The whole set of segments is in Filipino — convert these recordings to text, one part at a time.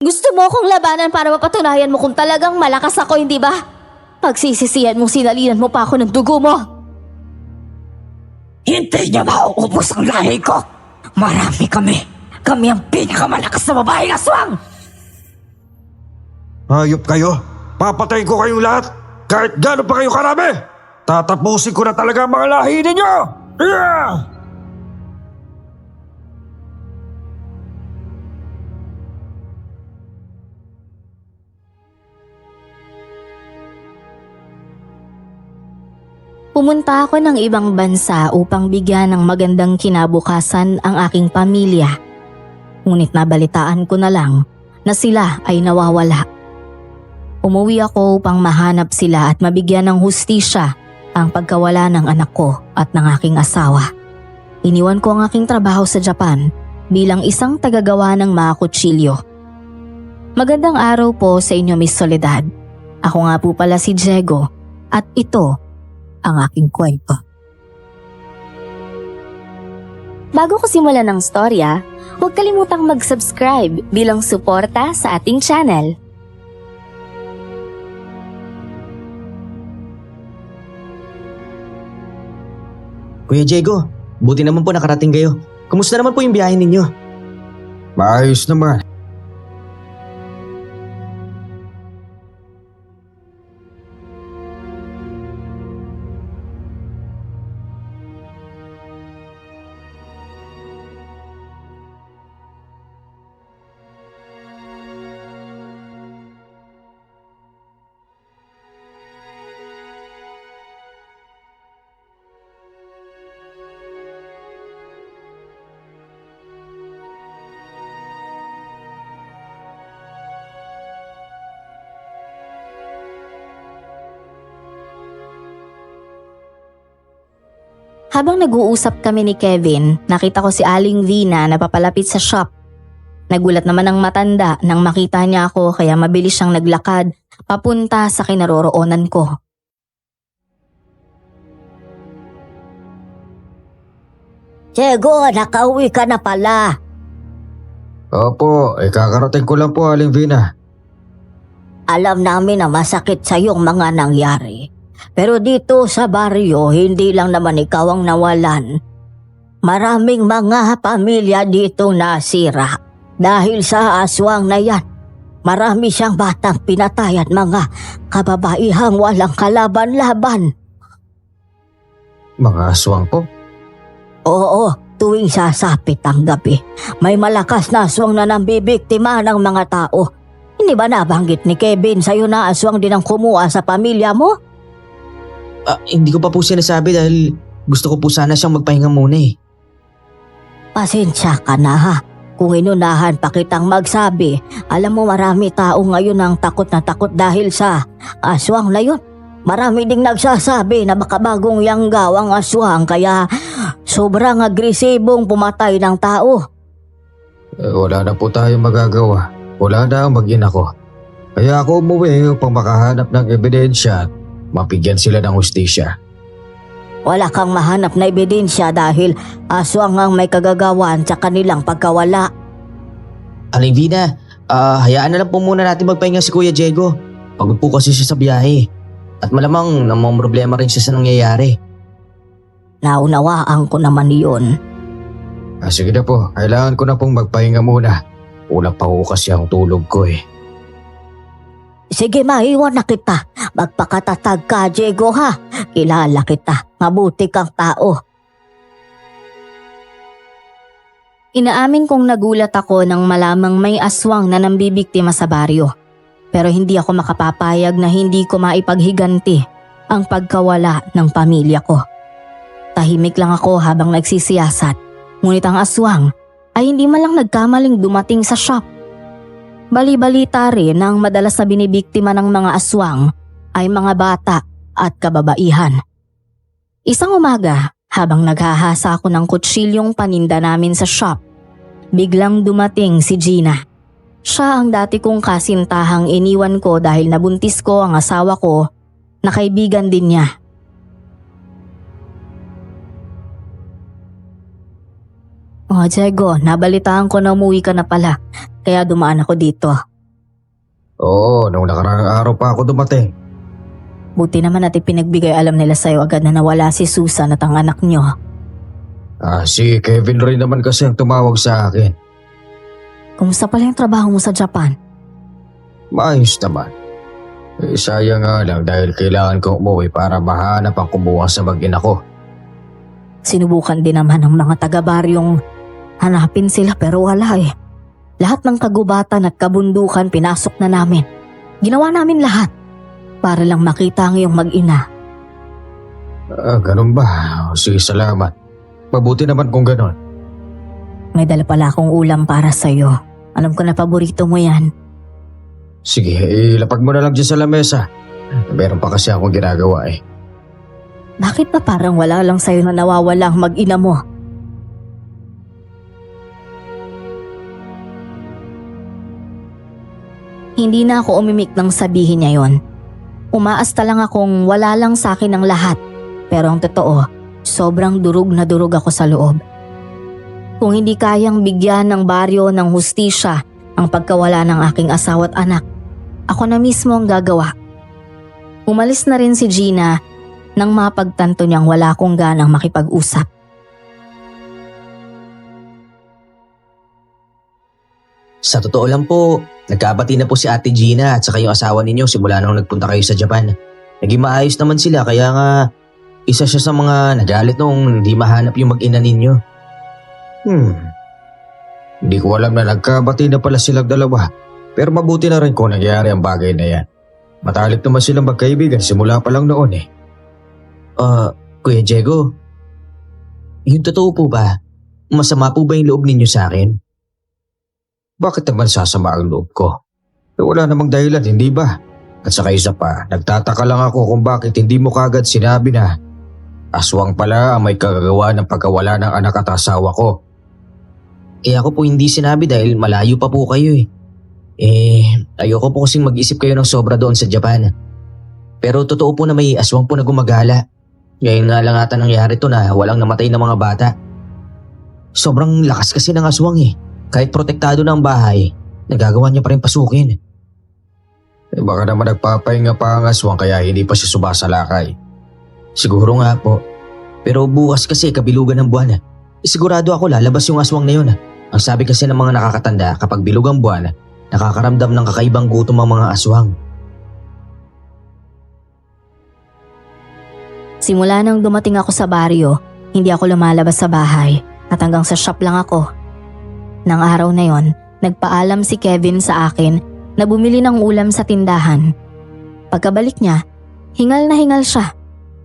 Gusto mo akong labanan para mapatunayan mo kung talagang malakas ako, hindi ba? Pagsisisihan mong sinalinan mo pa ako ng dugo mo. Hindi niya mauubos ang lahi ko. Marami kami. Kami ang pinakamalakas na babaeng aswang. Hayop kayo. Papatayin ko kayong lahat. Kahit gano'n pa kayo karami. Tatapusin ko na talaga ang mga lahi ninyo. Yeah! Pumunta ako ng ibang bansa upang bigyan ng magandang kinabukasan ang aking pamilya. Ngunit nabalitaan ko na lang na sila ay nawawala. Umuwi ako upang mahanap sila at mabigyan ng hustisya ang pagkawala ng anak ko at ng aking asawa. Iniwan ko ang aking trabaho sa Japan bilang isang tagagawa ng mga kutsilyo. Magandang araw po sa inyo, Miss Soledad. Ako nga po pala si Diego at ito ang aking kwento. Bago ko simulan ng storya, huwag kalimutang mag-subscribe bilang suporta sa ating channel. Kuya Diego, buti naman po nakarating kayo. Kumusta naman po yung biyahe ninyo? Maayos naman. Habang nag-uusap kami ni Kevin, nakita ko si Aling Vina na papalapit sa shop. Nagulat naman ang matanda nang makita niya ako kaya mabilis siyang naglakad papunta sa kinaroroonan ko. Diego, nakauwi ka na pala. Opo, kakarating ko lang po, Aling Vina. Alam namin na masakit sa iyong mga nangyari. Pero dito sa baryo, hindi lang naman ikaw ang nawalan. Maraming mga pamilya dito nasira. Dahil sa aswang na yan, marami siyang batang pinatay at mga kababaihang walang kalaban-laban. Mga aswang po? Oo, tuwing sasapit ang gabi, may malakas na aswang na nambibiktima ng mga tao. Hindi ba nabanggit ni Kevin sa'yo na aswang din ang kumuha sa pamilya mo? Hindi ko pa po sinasabi dahil gusto ko po sana siyang magpahinga muna eh. Pasensya ka na ha. Kung inunahan pa kitang magsabi, alam mo marami tao ngayon ang takot na takot dahil sa aswang na yun. Marami ding nagsasabi na baka bagong yanggaw ang aswang kaya sobrang agresibong pumatay ng tao. Wala na po tayong magagawa. Wala na ang mag-ina ko. Kaya ako umuwi upang makahanap ng ebidensya at mapigyan sila ng hustisya. Wala kang mahanap na ebidensya dahil aswang ang may kagagawan sa kanilang pagkawala. Aling Vina, hayaan na lang po muna natin magpahinga si Kuya Diego. Pagod po kasi siya sa biyahe. At malamang namang problema rin siya sa nangyayari. Naunawaan ko naman yun. Sige na po, kailangan ko na pong magpahinga muna. Kulang pa ko kasi ang tulog ko eh. Sige, maiwan na kita. Magpakatatag ka, Diego ha. Kilala kita. Mabuti kang tao. Inaamin kong nagulat ako nang malamang may aswang na nambibiktima sa baryo. Pero hindi ako makapapayag na hindi ko maipaghiganti ang pagkawala ng pamilya ko. Tahimik lang ako habang nagsisiyasat. Ngunit ang aswang ay hindi man lang nagkamaling dumating sa shop. Bali-balita rin na ang madalas na binibiktima ng mga aswang ay mga bata at kababaihan. Isang umaga, habang naghahasa ako ng kutsilyong paninda namin sa shop, biglang dumating si Gina. Siya ang dati kong kasintahang iniwan ko dahil nabuntis ko ang asawa ko na kaibigan din niya. Diego, nabalitaan ko na umuwi ka na pala, kaya dumaan ako dito. Oo, nung nakaraang araw pa ako dumating. Buti naman at ipinagbigay alam nila sa'yo agad na nawala si Susan at ang anak niyo. Si Kevin rin naman kasi ang tumawag sa akin. Kumusta pala yung trabaho mo sa Japan? Maayos naman. Sayang nga lang dahil kailangan kong umuwi para mahanap ang kumuha sa mag-ina ko. Sinubukan din naman ng mga taga-baryong hanapin sila pero wala eh. Lahat ng kagubatan at kabundukan pinasok na namin. Ginawa namin lahat para lang makita ang iyong mag-ina. Ganun ba? Sige, salamat. Mabuti naman kung ganun. May dala pala akong ulam para sa'yo. Alam ko na paborito mo yan. Sige, ilapag mo na lang dyan sa lamesa. Meron pa kasi akong ginagawa eh. Bakit ba parang wala lang sa'yo na nawawala ang mag-ina mo? Hindi na ako umimik nang sabihin niya yon. Umaasta lang akong wala lang sa akin ang lahat. Pero ang totoo, sobrang durog na durog ako sa loob. Kung hindi kayang bigyan ng baryo ng hustisya ang pagkawala ng aking asawa at anak, ako na mismo ang gagawa. Umalis na rin si Gina nang mapagtanto niyang wala akong ganang makipag-usap. Sa totoo lang po, nagkabati na po si Ate Gina at saka yung asawa ninyo simula nung nagpunta kayo sa Japan. Naging maayos naman sila kaya nga isa siya sa mga nagalit nung hindi mahanap yung mag-ina ninyo. Hindi ko alam na nagkabati na pala silang dalawa. Pero mabuti na rin kung nangyari ang bagay na yan. Matalik naman silang magkaibigan simula pa lang noon eh. Kuya Diego, yung totoo po ba? Masama po ba yung loob ninyo sa akin? Bakit naman sasama ang loob ko? Wala namang dahilan, hindi ba? At saka isa pa, nagtataka lang ako kung bakit hindi mo kagad sinabi na aswang pala ang may kagagawa ng pagkawala ng anak at asawa ko. Ako po hindi sinabi dahil malayo pa po kayo eh. Ayoko po kasing mag-isip kayo ng sobra doon sa Japan. Pero totoo po na may aswang po na gumagala. Ngayon nga lang ata nangyari to na walang namatay na mga bata. Sobrang lakas kasi ng aswang eh. Kahit protektado na ang bahay, nagagawa niya pa rin pasukin. Baka naman nagpapahinga pa ang aswang kaya hindi pa siya sumasalakay. Siguro nga po. Pero bukas kasi kabilugan ng buwan. Sigurado ako lalabas yung aswang na yun. Ang sabi kasi ng mga nakakatanda kapag bilog ang buwan, nakakaramdam ng kakaibang gutom ang mga aswang. Simula nang dumating ako sa baryo, hindi ako lumalabas sa bahay at hanggang sa shop lang ako. Nang araw na yon, nagpaalam si Kevin sa akin na bumili ng ulam sa tindahan. Pagkabalik niya, hingal na hingal siya.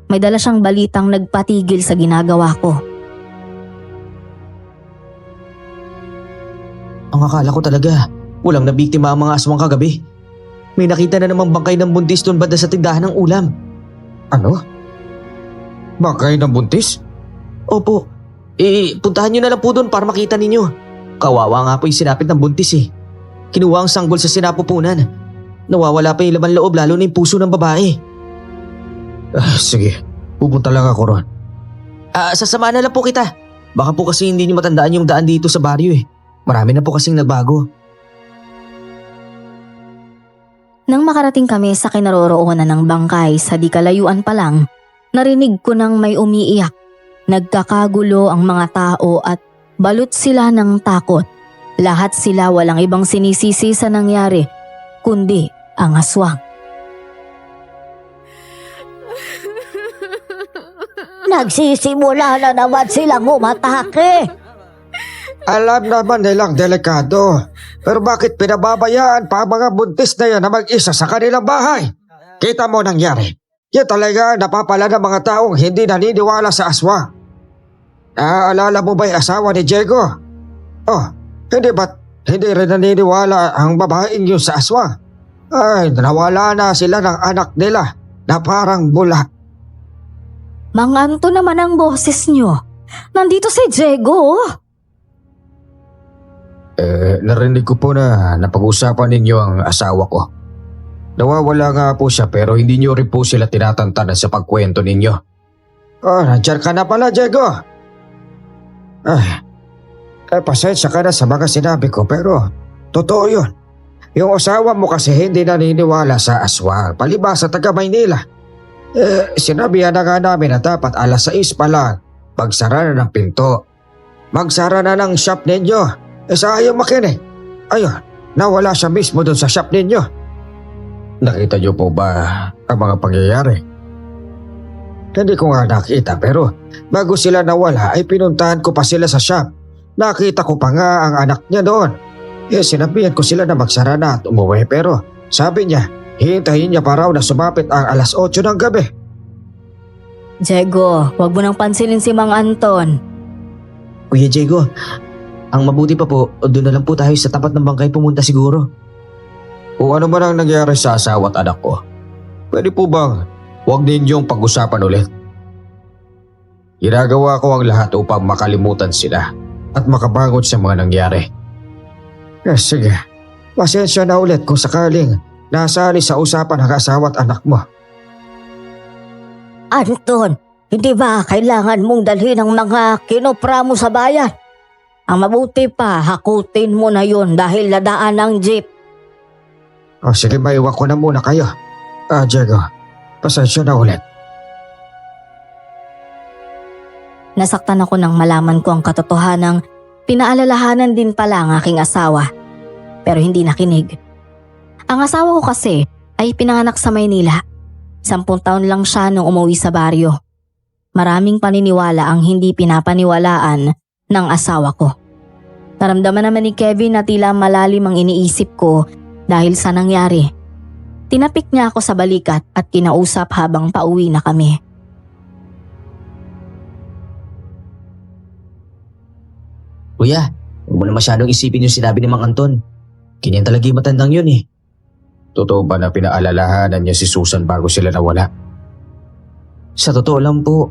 May dala siyang balitang nagpatigil sa ginagawa ko. Ang akala ko talaga, walang nabiktima ang mga aswang kagabi. May nakita na namang bangkay ng buntis doon banda sa tindahan ng ulam. Ano? Bangkay ng buntis? Opo. Puntahan nyo na lang po doon para makita ninyo. Kawawa nga po yung sinapit ng buntis eh. Kinuha ang sanggol sa sinapupunan. Nawawala pa yung laman loob lalo na yung puso ng babae. Sige, pupunta lang ako ron. Sasama na lang po kita. Baka po kasi hindi nyo matandaan yung daan dito sa baryo eh. Marami na po kasing nagbago. Nang makarating kami sa kinaroroonan ng bangkay sa di kalayuan pa lang, narinig ko nang may umiiyak. Nagkakagulo ang mga tao at balot sila ng takot. Lahat sila walang ibang sinisisi sa nangyari, kundi ang aswang. Nagsisimula na naman silang umatake. Alam naman nilang delikado. Pero bakit pinababayaan pa ang mga buntis na yan na mag-isa sa kanilang bahay? Kita mo nangyari. Yan talaga napapala ng mga taong hindi naniniwala sa aswang. Naaalala mo ba yung asawa ni Diego? Hindi rin naniniwala ang babaeng yun sa aswang? Ay, nawala na sila ng anak nila na parang bula. Manganto naman ang boses nyo. Nandito si Diego. Narinig ko po na napag-usapan ninyo ang asawa ko. Nawawala nga po siya pero hindi niyo rin po sila tinatantanan sa pagkwento ninyo. Nandiyan ka na pala, Diego. Pasensya ka na sa mga sinabi ko pero totoo yun. Yung asawa mo kasi hindi naniniwala sa aswang, palibhasa taga Maynila. Sinabihan na nga namin na dapat alas 6 pa lang, magsara na ng pinto. Magsara na ng shop ninyo. Sa ayaw makinig. Ayun, nawala siya mismo doon sa shop ninyo. Nakita niyo po ba ang mga pangyayari? Hindi ko nga nakita pero bago sila nawala ay pinuntahan ko pa sila sa shop. Nakita ko pa nga ang anak niya doon. Sinabihan ko sila na magsara na at umuwi pero sabi niya, hintayin niya pa raw na sumapit ang alas 8 ng gabi. Diego, wag mo nang pansinin si Mang Anton. Kuya Diego, ang mabuti pa po, doon na lang po tayo sa tapat ng bangkay pumunta siguro. Kung ano man ang nangyari sa asawa at anak ko, pwede po bang huwag ninyong pag-usapan ulit? Ginagawa ko ang lahat upang makalimutan sila at makabangon sa mga nangyari. Sige, pasensya na ulit kung sakaling nasali sa usapan ang asawa at anak mo. Anton, hindi ba kailangan mong dalhin ang mga kinopra mo sa bayan? Ang mabuti pa, hakutin mo na yun dahil nadaan ng jeep. Sige, maiwan ko na muna kayo. Diego, pasensya na ulit. Nasaktan ako nang malaman ko ang katotohanang pinaalalahanan din pala ang aking asawa. Pero hindi nakinig. Ang asawa ko kasi ay pinanganak sa Maynila. 10 taon lang siya nung umuwi sa baryo. Maraming paniniwala ang hindi pinapaniwalaan ng asawa ko. Naramdaman naman ni Kevin na tila malalim ang iniisip ko dahil sa nangyari. Tinapik niya ako sa balikat at kinausap habang pauwi na kami. Kuya, huwag mo na masyadong isipin yung sinabi ni Mang Anton. Ganyan talaga yung matandang yun eh. Totoo ba na pinaalalahanan niya si Susan bago sila nawala? Sa totoo lang po,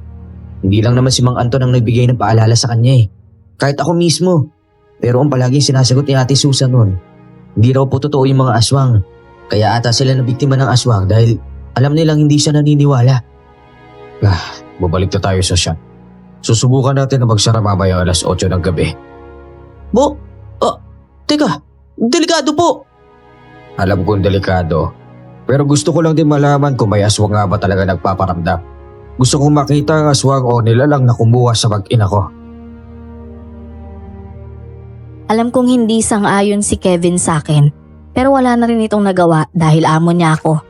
hindi lang naman si Mang Anton ang nagbigay ng paalala sa kanya eh. Kahit ako mismo. Pero ang palaging sinasagot ni Ate Susan nun, hindi raw po totoo yung mga aswang. Kaya ata sila nabiktima ng aswang dahil alam nilang hindi siya naniniwala. Bumalik na tayo sa shop. Susubukan natin na magsara mamaya alas 8 ng gabi. Teka, delikado po. Alam kong delikado, pero gusto ko lang din malaman kung may aswang nga ba talaga nagpaparamdam. Gusto kong makita ang aswang o nilalang na kumuha sa mag-ina ko. Alam kong hindi sang-ayon si Kevin sa akin, pero wala na rin itong nagawa dahil amo niya ako.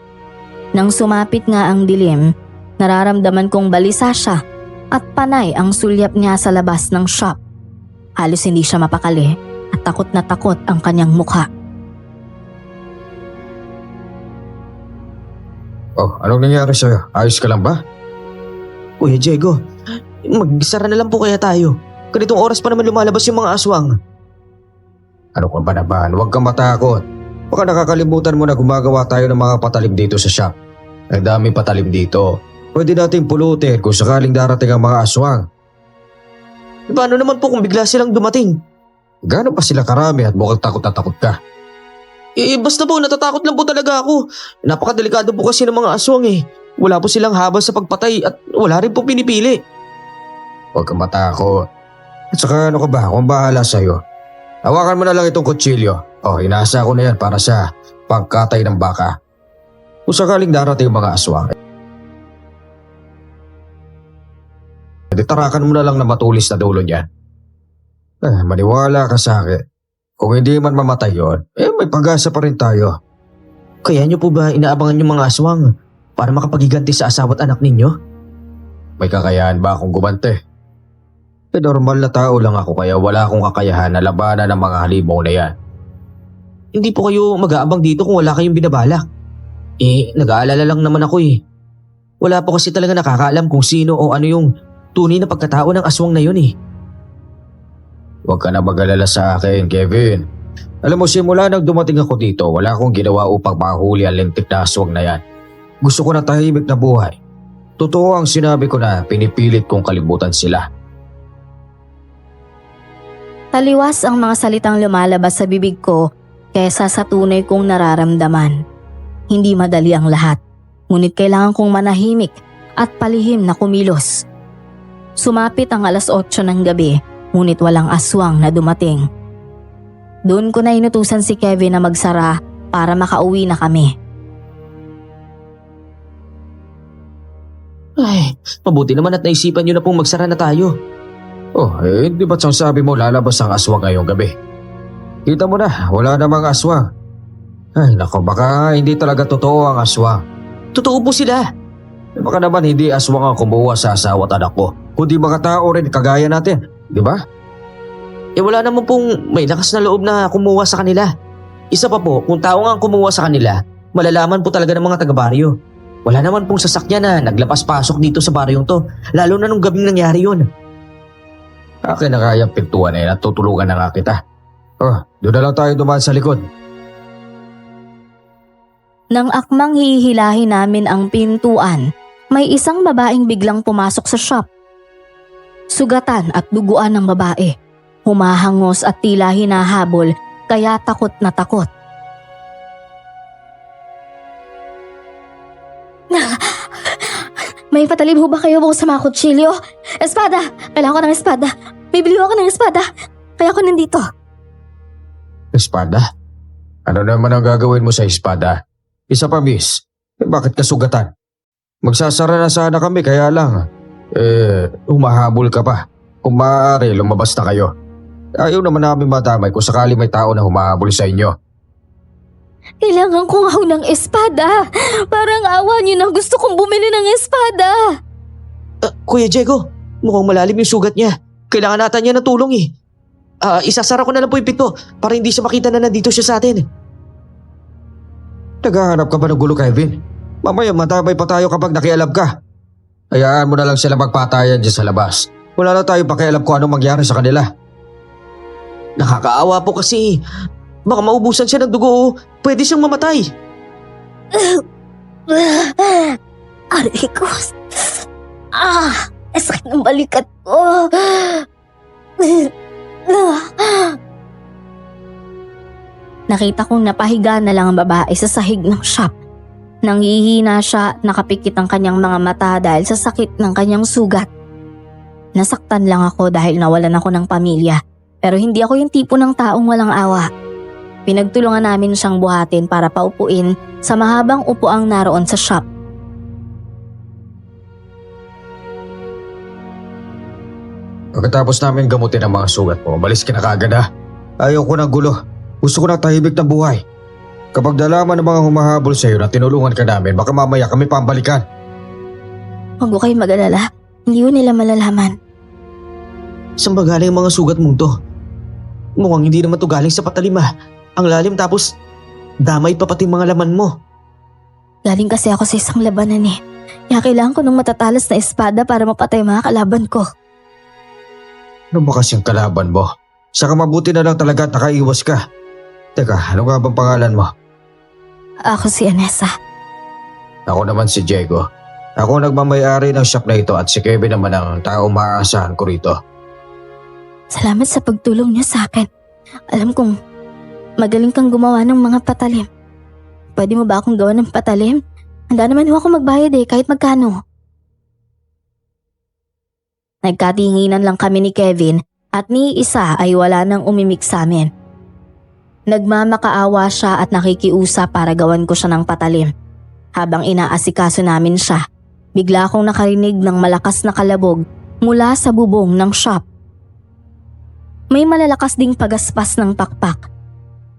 Nang sumapit nga ang dilim, nararamdaman kong balisa siya at panay ang sulyap niya sa labas ng shop. Halos hindi siya mapakali at takot na takot ang kanyang mukha. Anong nangyari sa'yo? Ayos ka lang ba? Kuya Diego, magsara na lang po kaya tayo. Ganitong oras pa naman lumalabas yung mga aswang. Ano ka ba naman? Huwag kang matakot. Baka nakakalimutan mo na gumagawa tayo ng mga patalim dito sa shop. Ang daming patalim dito. Pwede nating pulutin kung sakaling darating ang mga aswang. Paano naman po kung bigla silang dumating? Gano'n pa sila karami at mukhang takot na takot ka? Basta po, natatakot lang po talaga ako. Napakadelikado po kasi ng mga aswang eh. Wala po silang habas sa pagpatay at wala rin po pinipili. Huwag kang matakot. At saka ano ka ba, kung bahala sa'yo. Hawakan mo na lang itong kutsilyo. Inaasa ko na yan para sa pagkatay ng baka. Kung sakaling darating ang mga aswang, tarakan mo na lang na matulis na dulo niyan. Maniwala ka sa akin. Kung hindi man mamatay yun, may pag-asa pa rin tayo. Kaya niyo po ba inaabangan yung mga aswang para makapagiganti sa asawa at anak ninyo? May kakayahan ba akong gumante? Normal na tao lang ako kaya wala akong kakayahan na labanan ng mga halimaw na yan. Hindi po kayo mag-aabang dito kung wala kayong binabalak. Nag-aalala lang naman ako eh. Wala po kasi talaga nakakaalam kung sino o ano yung tunay na pagkatao ng aswang na yun eh. Huwag ka na mag-alala sa akin, Kevin. Alam mo, simula nang dumating ako dito, wala akong ginawa upang mahuli ang lintik na aswang na yan. Gusto ko na tahimik na buhay. Totoo ang sinabi ko na pinipilit kong kalimutan sila. Taliwas ang mga salitang lumalabas sa bibig ko kesa sa tunay kong nararamdaman. Hindi madali ang lahat, ngunit kailangan kong manahimik at palihim na kumilos. Sumapit ang alas 8 ng gabi, ngunit walang aswang na dumating. Doon ko na inutusan si Kevin na magsara para makauwi na kami. Ay, mabuti naman at naisipan nyo na pong magsara na tayo. Oh, di ba't sabi mo lalabas ang aswang ngayong gabi? Kita mo na, wala namang aswang. Ay, nako, baka hindi talaga totoo ang aswang. Totoo po sila. Baka naman hindi aswang ang kumuha sa asawa at anak ko, kundi mga tao rin kagaya natin, di ba? Wala naman pong may lakas na loob na kumuha sa kanila. Isa pa po, kung tao nga ang kumuha sa kanila, malalaman po talaga ng mga taga-baryo. Wala naman pong sasakyan na naglapas-pasok dito sa baryong to, lalo na nung gabing nangyari yun. Akin na kaya ang pintuan na yan at tutulungan na nga kita. Oh, doon na lang tayo dumaan sa likod. Nang akmang hihilahin namin ang pintuan, may isang babaeng biglang pumasok sa shop. Sugatan at duguan ng babae. Humahangos at tila hinahabol, kaya takot na takot. May patalim ho ba kayo bukod sa mga kutsilyo? Espada! Kailangan ko ng espada. Bibili ako ng espada. Kaya ako nandito. Espada? Ano naman ang gagawin mo sa espada? Isa pa, miss. Bakit ka sugatan? Magsasara na sana kami, kaya lang. Humahabol ka pa. Kung maaari, lumabas na kayo. Ayaw naman namin madamay kung sakali may tao na humahabol sa inyo. Kailangan ko nga ng espada. Parang awa niyo na gusto kong bumili ng espada. Kuya Diego, mukhang malalim yung sugat niya. Kailangan natin niya ng tulong eh. Isasara ko na lang po yung pinto para hindi siya makita na nandito siya sa atin. Naghahanap ka ba ng gulo, Kevin? Mamaya madamay pa tayo kapag nakialam ka. Hayaan mo na lang sila magpatayan dyan sa labas. Wala na tayong pakialam kung anong mangyari sa kanila. Nakakaawa po kasi. Baka maubusan siya ng dugo. Pwede siyang mamatay. Aray ko. Sakit ng balikat ko. Nakita kong napahiga na lang ang babae sa sahig ng shop. Nanghihina siya, nakapikit ang kanyang mga mata dahil sa sakit ng kanyang sugat. Nasaktan lang ako dahil nawalan ako ng pamilya. Pero hindi ako yung tipo ng taong walang awa. Pinagtulungan namin siyang buhatin para paupuin sa mahabang upuang naroon sa shop. Pagkatapos namin gamutin ang mga sugat mo, umalis ka na kagad ha. Ayaw ko ng gulo. Gusto ko ng tahimik na buhay. Kapag nalaman ng mga humahabol sa iyo na tinulungan ka namin, baka mamaya kami pambalikan. Huwag ko kayo mag-alala. Hindi ko nila malalaman. Saan ba galing ang mga sugat mong to? Mukhang hindi naman to galing sa patalim ah. Ang lalim tapos damay pa pati mga laman mo. Galing kasi ako sa isang labanan eh. Kaya kailangan ko ng matatalas na espada para mapatay mga kalaban ko. Ano ba kasing kalaban mo? Saka mabuti na lang talaga at nakaiwas ka. Teka, ano nga bang pangalan mo? Ako si Anessa. Ako naman si Diego. Ako nagmamayari ng shop na ito at si Kevin naman ang taong maaasahan ko rito. Salamat sa pagtulong niyo sa akin. Alam kong magaling kang gumawa ng mga patalim. Pwede mo ba akong gawa ng patalim? Handa naman ho ako magbayad kahit magkano. Nagkatinginan lang kami ni Kevin at ni isa ay wala nang umimik sa amin. Nagmamakaawa siya at nakikiusap para gawan ko siya ng patalim. Habang inaasikaso namin siya, bigla akong nakarinig ng malakas na kalabog mula sa bubong ng shop. May malalakas ding pagaspas ng pakpak.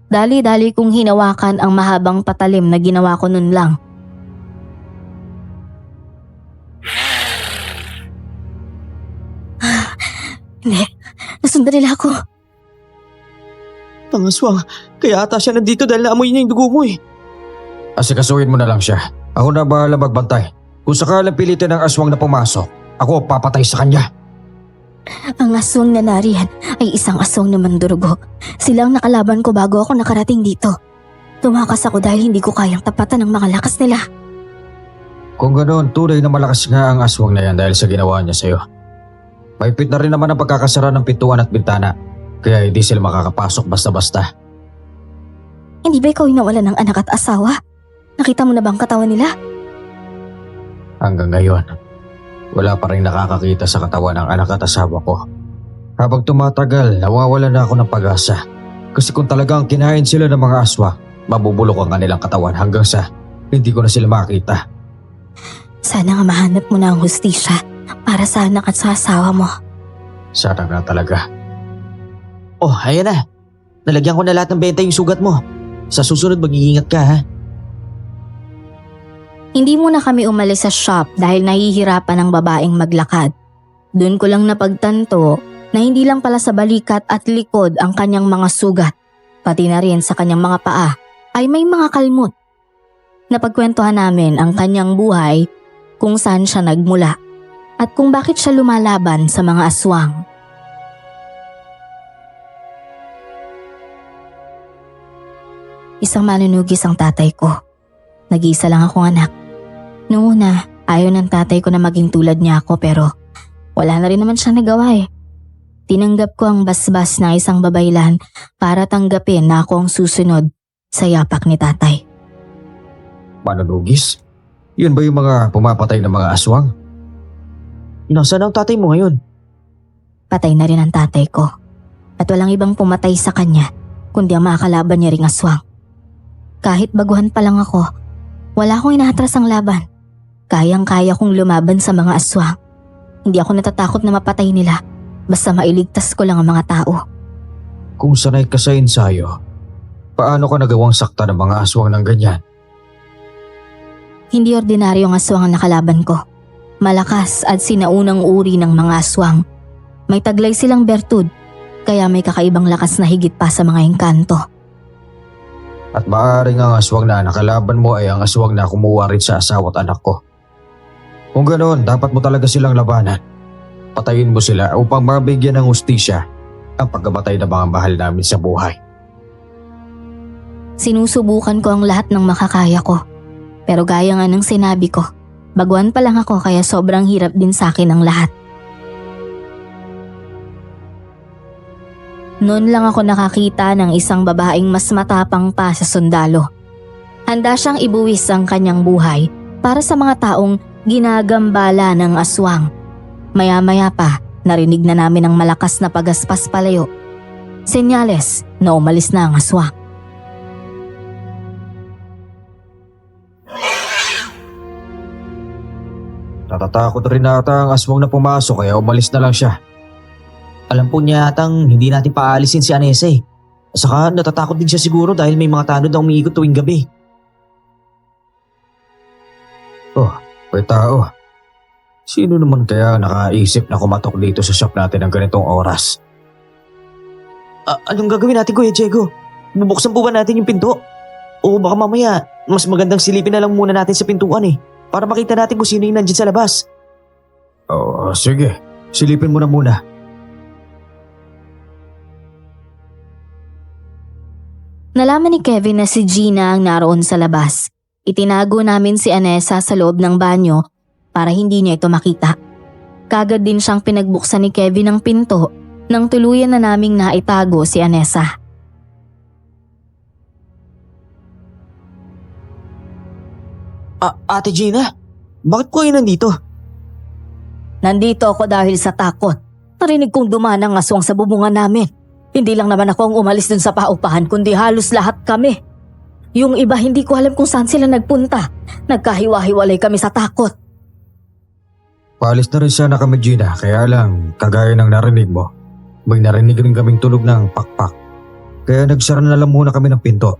Dali-dali kong hinawakan ang mahabang patalim na ginawa ko nun lang. Hindi, nasundan nila ako. Pangaswang, kaya ata siya nandito dahil naamoy niya yung dugo mo eh. Asikasuhin mo na lang siya. Ako na bahala magbantay. Kung sakalang pilitin ng aswang na pumasok, ako papatay sa kanya. Ang aswang na nariyan ay isang aswang na mandurugo. Sila ang nakalaban ko bago ako nakarating dito. Tumakas ako dahil hindi ko kayang tapatan ng mga lakas nila. Kung ganoon, tunay na malakas nga ang aswang na yan dahil sa ginawa niya sa'yo. Mahigpit na rin naman ang pagkakasara ng pintuan at bintana, kaya hindi sila makakapasok basta-basta. Hindi ba ikaw yung nawalan ng anak at asawa? Nakita mo na ba ang katawan nila? Hanggang ngayon, wala pa rin nakakakita sa katawan ng anak at asawa ko. Habang tumatagal, nawawalan na ako ng pag-asa. Kasi kung talagang kinain sila ng mga aswa, mabubulok ang kanilang katawan hanggang sa hindi ko na sila makita. Sana nga mahanap mo na ang hustisya para sa anak at sa asawa mo. Sana nga talaga. Oh, ayan na. Nalagyan ko na lahat ng benta yung sugat mo. Sa susunod mag-iingat ka ha. Hindi muna kami umalis sa shop dahil nahihirapan ang babaeng maglakad. Doon ko lang napagtanto na hindi lang pala sa balikat at likod ang kanyang mga sugat, pati na rin sa kanyang mga paa ay may mga kalmot. Napagkwentuhan namin ang kanyang buhay, kung saan siya nagmula at kung bakit siya lumalaban sa mga aswang. Isang manunugis ang tatay ko. Nag-iisa lang akong anak. Noong una, ayaw ng tatay ko na maging tulad niya ako pero wala na rin naman siyang nagawa eh. Tinanggap ko ang basbas ng isang babaylan para tanggapin na ako ang susunod sa yapak ni tatay. Manunugis? Yun ba yung mga pumapatay ng mga aswang? Nasaan ang tatay mo ngayon? Patay na rin ang tatay ko at walang ibang pumatay sa kanya kundi ang mga kalaban niya ring aswang. Kahit baguhan pa lang ako, wala akong inaatras ang laban. Kayang-kaya kong lumaban sa mga aswang. Hindi ako natatakot na mapatay nila basta mailigtas ko lang ang mga tao. Kung sanay ka sa ensayo, paano ka nagawang sakta ng mga aswang ng ganyan? Hindi ordinaryong aswang ang nakalaban ko. Malakas at sinaunang uri ng mga aswang. May taglay silang bertud, kaya may kakaibang lakas na higit pa sa mga engkanto. At maaaring ang aswang na nakalaban mo ay ang aswang na kumuha rin sa asawa at anak ko. Kung ganoon, dapat mo talaga silang labanan. Patayin mo sila upang mabigyan ng hustisya ang pagkamatay ng mga mahal namin sa buhay. Sinusubukan ko ang lahat ng makakaya ko. Pero gaya nga ng sinabi ko, baguhan pa lang ako kaya sobrang hirap din sa akin ang lahat. Noon lang ako nakakita ng isang babaeng mas matapang pa sa sundalo. Handa siyang ibuwis ang kanyang buhay para sa mga taong ginagambala ng aswang. Maya-maya pa, narinig na namin ang malakas na pagaspas palayo. Senyales na umalis na ang aswang. Natatakot rin ata ang aswang na pumasok kaya umalis na lang siya. Alam po niya atang hindi natin paalisin si Anessa eh. Saka natatakot din siya siguro dahil may mga tanod na umiikot tuwing gabi. May tao. Sino naman kaya nakaisip na kumatok dito sa shop natin ng ganitong oras? Anong gagawin natin, Kuya Diego? Bubuksan po ba natin yung pinto? O baka mamaya, mas magandang silipin na lang muna natin sa pintuan eh. Para makita natin kung sino yung nandyan sa labas. Sige. Silipin mo na muna. Nalaman ni Kevin na si Gina ang naroon sa labas. Itinago namin si Anessa sa loob ng banyo para hindi niya ito makita. Kagad din siyang pinagbuksan ni Kevin ang pinto nang tuluyan na naming naitago si Anessa. Ate Gina, bakit po kayo nandito? Nandito ako dahil sa takot. Narinig kong dumaan ang aswang sa bubungan namin. Hindi lang naman ako ang umalis dun sa paupahan kundi halos lahat kami. Yung iba hindi ko alam kung saan sila nagpunta. Nagkahiwa-hiwalay kami sa takot. Paalis na rin sana kami, Gina. Kaya lang, kagaya ng narinig mo, may narinig rin kaming tunog ng pakpak. Kaya nagsara na lang muna kami ng pinto.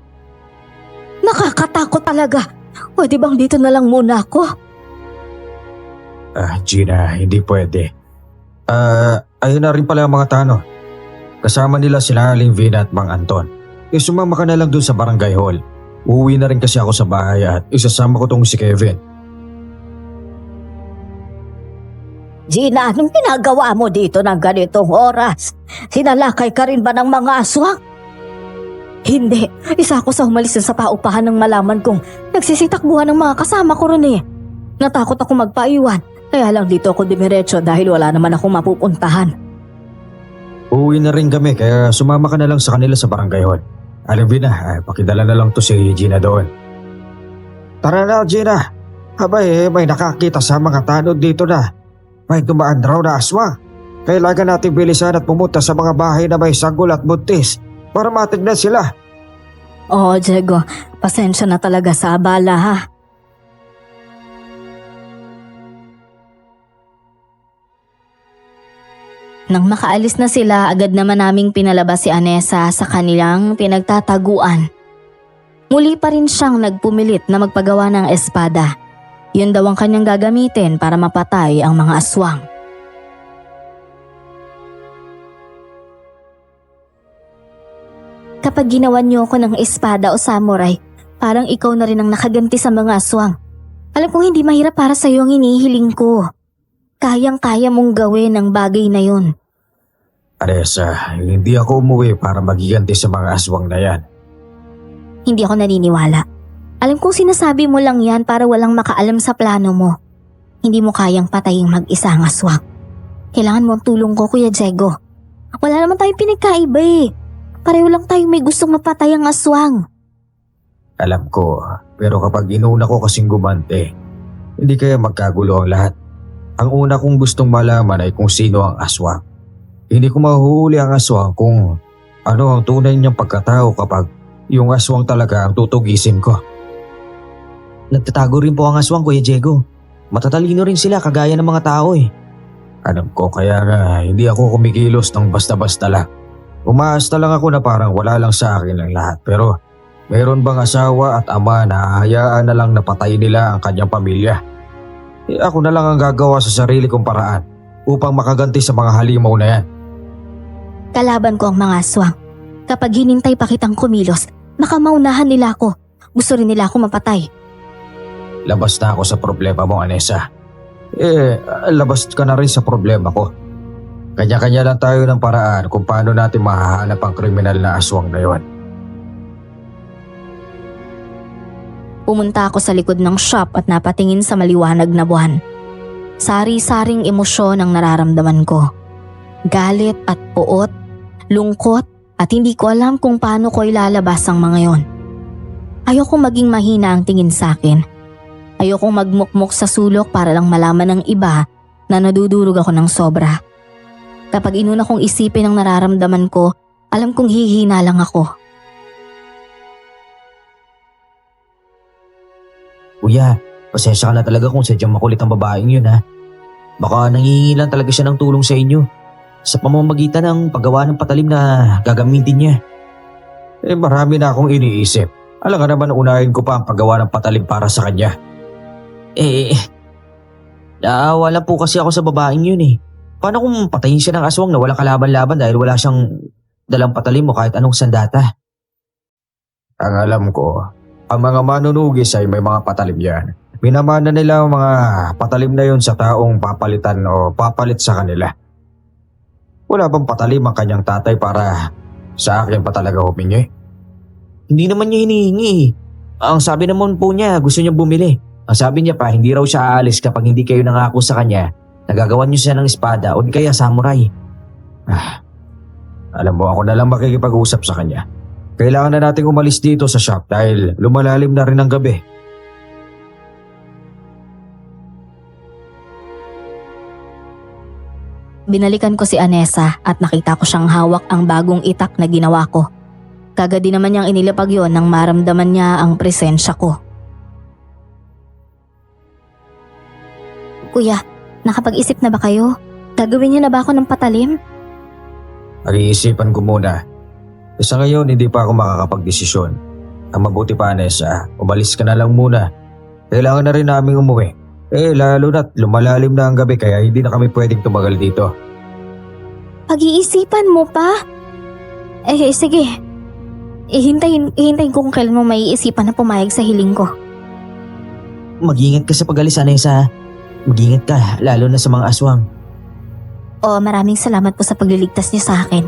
Nakakatakot talaga. Pwede bang dito na lang muna ako? Gina, hindi pwede. Ayun na rin pala ang mga tano. Kasama nila sila Aling Vina at Mang Anton. Sumama ka na lang dun sa barangay hall. Uuwi na rin kasi ako sa bahay at isasama ko tong si Kevin. Gina, anong ginagawa mo dito ng ganitong oras? Sinalakay ka rin ba ng mga aswang? Hindi. Isa ako sa humalis sa paupahan nang malaman kong nagsisitakbuhan ng mga kasama ko rin eh. Natakot ako magpaiwan. Kaya lang dito ako dumiretso dahil wala naman akong mapupuntahan. Uuwi na rin kami kaya sumama ka na lang sa kanila sa barangay hall. Aling Vina, pakidala na lang to si Gina doon. Tara na, Gina. Abay, may nakakita sa mga tanod dito na. May dumaan raw na aswang. Kailangan natin bilisan at pumunta sa mga bahay na may sanggol at buntis para matignan sila. Oo, Diego. Pasensya na talaga sa abala ha. Nang makaalis na sila, agad naman naming pinalabas si Anessa sa kanilang pinagtataguan. Muli pa rin siyang nagpumilit na magpagawa ng espada. Yun daw ang kanyang gagamitin para mapatay ang mga aswang. Kapag ginawa niyo ako ng espada o samurai, parang ikaw na rin ang nakaganti sa mga aswang. Alam kong hindi mahirap para sa iyo ang hinihiling ko. Kayang-kaya mong gawin ang bagay na yun. Anessa, hindi ako umuwi para magiganti sa mga aswang na yan. Hindi ako naniniwala. Alam kong sinasabi mo lang yan para walang makaalam sa plano mo. Hindi mo kayang pataying mag-isa ang aswang. Kailangan mo ang tulong ko, Kuya Diego. Wala naman tayong pinagkaiba eh. Pareho lang tayong may gustong mapatay ang aswang. Alam ko, pero kapag inuna ko kasing gumante, hindi kaya magkagulo ang lahat. Ang una kong gustong malaman ay kung sino ang aswang. Hindi ko mahuhuli ang aswang kung ano ang tunay niyang pagkatao kapag yung aswang talaga ang tutugisin ko. Nagtatago rin po ang aswang, Kuya Diego. Matatalino rin sila kagaya ng mga tao eh. Alam ko kaya nga hindi ako kumikilos ng basta-basta lang. Umaasta lang ako na parang wala lang sa akin ang lahat, pero mayroon bang asawa at ama na hayaan na lang napatay nila ang kanyang pamilya? Ako na lang ang gagawa sa sarili kong paraan upang makaganti sa mga halimaw na yan. Kalaban ko ang mga aswang. Kapag hinintay pa kitang kumilos, makamaunahan nila ako. Gusto rin nila ako mapatay. Labas na ako sa problema mo, Anessa. Labas ka na rin sa problema ko. Kanya-kanya lang tayo ng paraan kung paano natin mahahanap ang kriminal na aswang na yon. Pumunta ako sa likod ng shop at napatingin sa maliwanag na buwan. Sari-saring emosyon ang nararamdaman ko. Galit at puot, lungkot at hindi ko alam kung paano ko ilalabas ang mga yon. Ayokong maging mahina ang tingin sa akin. Ayokong magmukmok sa sulok para lang malaman ng iba na nadudurog ako ng sobra. Kapag inuna kong isipin ang nararamdaman ko, alam kong hihina lang ako. Kuya, pasensya ka na talaga kung sadyang makulit ang babaeng yun ha. Baka nangihingi lang talaga siya ng tulong sa inyo sa pamamagitan ng paggawa ng patalim na gagamitin niya. Marami na akong iniisip. Alam ka naman unahin ko pa ang paggawa ng patalim para sa kanya. Naawa lang po kasi ako sa babaeng yun eh. Paano kung patayin siya ng aswang na walang kalaban-laban dahil wala siyang dalang patalim o kahit anong sandata? Ang alam ko, ang mga manunugis ay may mga patalim yan. Minamana nila ang mga patalim na yun sa taong papalitan o papalit sa kanila. Wala bang patalim ang kanyang tatay para sa akin pa talaga humingi? Hindi naman niya hinihingi eh. Ang sabi naman po niya, gusto niya bumili. Ang sabi niya pa, hindi raw siya aalis kapag hindi kayo nangako sa kanya. Nagagawan niyo siya ng espada o di kaya samurai. Alam mo, ako na lang makikipag-usap sa kanya. Kailangan na nating umalis dito sa shop dahil lumalalim na rin ang gabi. Binalikan ko si Anessa at nakita ko siyang hawak ang bagong itak na ginawa ko. Kagad din naman niyang inilapag yon nang maramdaman niya ang presensya ko. Kuya, nakapag-isip na ba kayo? Gagawin niyo na ba ako ng patalim? Pag-iisipan ko muna. Sa ngayon, hindi pa ako makakapag-desisyon. Ang mabuti pa, Anessa, umalis ka na lang muna. Kailangan na rin naming umuwi. Lalo na't lumalalim na ang gabi kaya hindi na kami pwedeng tumagal dito. Pag-iisipan mo pa? Sige. Ihintayin ko kung kailan mo maiisipan na pumayag sa hiling ko. Mag-ingat ka sa pag-alis, Anessa. Mag-ingat ka, lalo na sa mga aswang. Maraming salamat po sa pagliligtas niyo sa akin.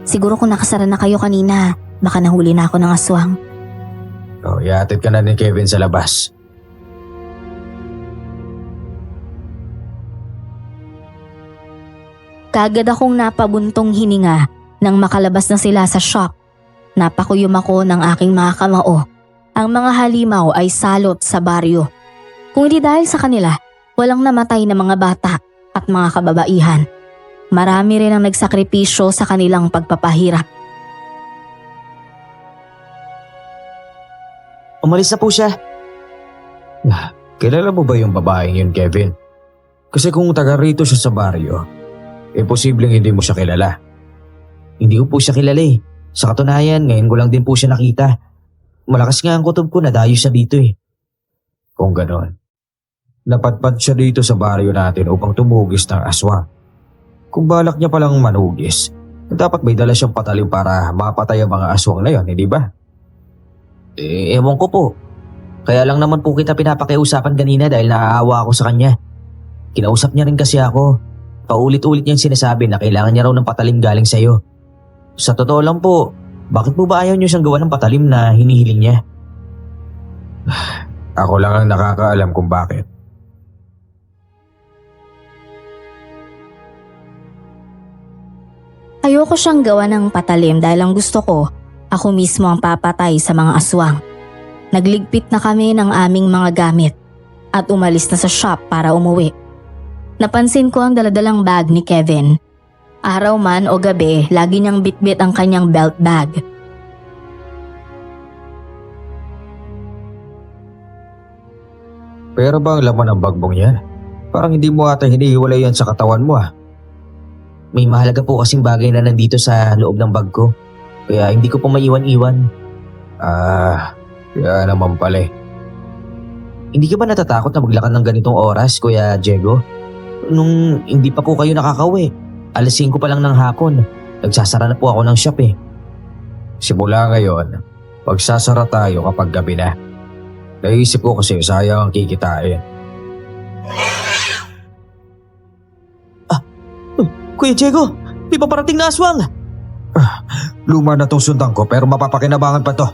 Siguro kung nakasara na kayo kanina, baka nahuli na ako ng aswang. Iatid ka na ni Kevin sa labas. Kagad akong napabuntong hininga nang makalabas na sila sa shop. Napakuyom ako ng aking mga kamao. Ang mga halimaw ay salot sa baryo. Kung hindi dahil sa kanila, walang namatay na mga bata at mga kababaihan. Marami rin ang nagsakripisyo sa kanilang pagpapahirap. Umalis na po siya. Kilala mo ba yung babaeng yun, Kevin? Kasi kung taga rito siya sa baryo, imposibleng hindi mo siya kilala. Hindi ko po siya kilala eh. Sa katunayan, ngayon ko lang din po siya nakita. Malakas nga ang kutob ko na dayo siya dito eh. Kung ganon, napadpad siya dito sa baryo natin upang tumugis ng aswang. Kung balak niya palang manugis, dapat may dala siyang patalim para mapatay ang mga aswang na yon, hindi ba? Ewan ko po. Kaya lang naman po kita pinapakiusapan kanina dahil naaawa ako sa kanya. Kinausap niya rin kasi ako. Paulit-ulit niyang sinasabi na kailangan niya raw ng patalim galing sa'yo. Sa totoo lang po, bakit po ba ayaw niyo siyang gawa ng patalim na hinihiling niya? Ako lang ang nakakaalam kung bakit. Ayoko siyang gawa ng patalim dahil ang gusto ko, ako mismo ang papatay sa mga aswang. Nagligpit na kami ng aming mga gamit at umalis na sa shop para umuwi. Napansin ko ang daladalang bag ni Kevin. Araw man o gabi, lagi niyang bitbit ang kanyang belt bag. Pero ba ang laman ng bagbong yan? Parang hindi mo ata hinihiwalay yan sa katawan mo ah. May mahalaga po kasing bagay na nandito sa loob ng bag ko. Kaya hindi ko po maiwan-iwan. Kaya naman pala eh. Hindi ka ba natatakot na maglakad ng ganitong oras, Kuya Diego? Nung hindi pa po kayo nakakauwi, alas 5 pa lang ng hapon. Nagsasara na po ako ng shop eh. Simula ngayon, magsasara tayo kapag gabi na. Naisip ko kasi sayang ang kikitain. Kuya Diego, may paparating na aswang! Luma na tong sundan ko pero mapapakinabangan pa to.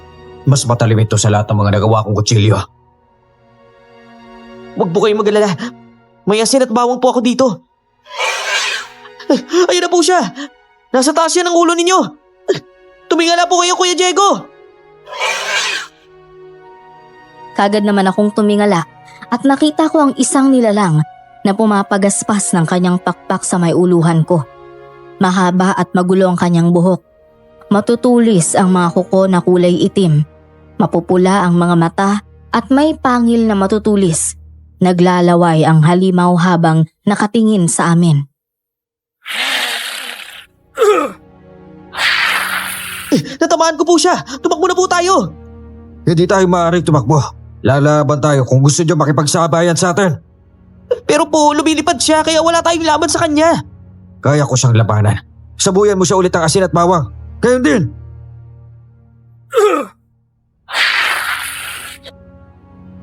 Mas matalim ito sa lahat ng mga nagawa kong kutsilyo. Huwag po kayong mag-alala. May asin at bawang po ako dito. Ayun na po siya! Nasa taas yan ang ulo ninyo! Tumingala po kayo, Kuya Diego! Kagad naman akong tumingala at nakita ko ang isang nilalang na pumapagaspas ng kanyang pakpak sa may uluhan ko. Mahaba at magulo ang kanyang buhok. Matutulis ang mga kuko na kulay itim. Mapupula ang mga mata at may pangil na matutulis. Naglalaway ang halimaw habang nakatingin sa amin. Natamaan ko po siya! Tumakbo na po tayo! Hindi tayo maaaring tumakbo. Lalaban tayo kung gusto niyo makipagsabayan sa atin. Pero po, lumilipad siya kaya wala tayong laban sa kanya. Kaya ko siyang labanan. Sabuyan mo siya ulit ng asin at bawang. Gayon din.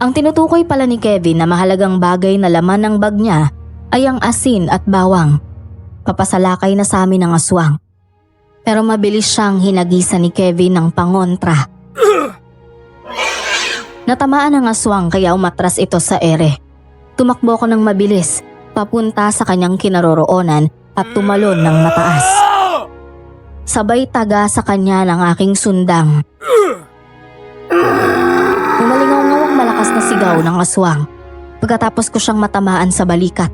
Ang tinutukoy pala ni Kevin na mahalagang bagay na laman ng bag niya ay ang asin at bawang. Papasalakay na sa amin ang aswang. Pero mabilis siyang hinagisan ni Kevin ng pangontra. Natamaan ang aswang kaya umatras ito sa ere. Tumakbo ko ng mabilis, papunta sa kanyang kinaroroonan at tumalon ng mataas. Sabay taga sa kanya ng aking sundang. Umalingaw-ngawang malakas na sigaw ng aswang pagkatapos ko siyang matamaan sa balikat.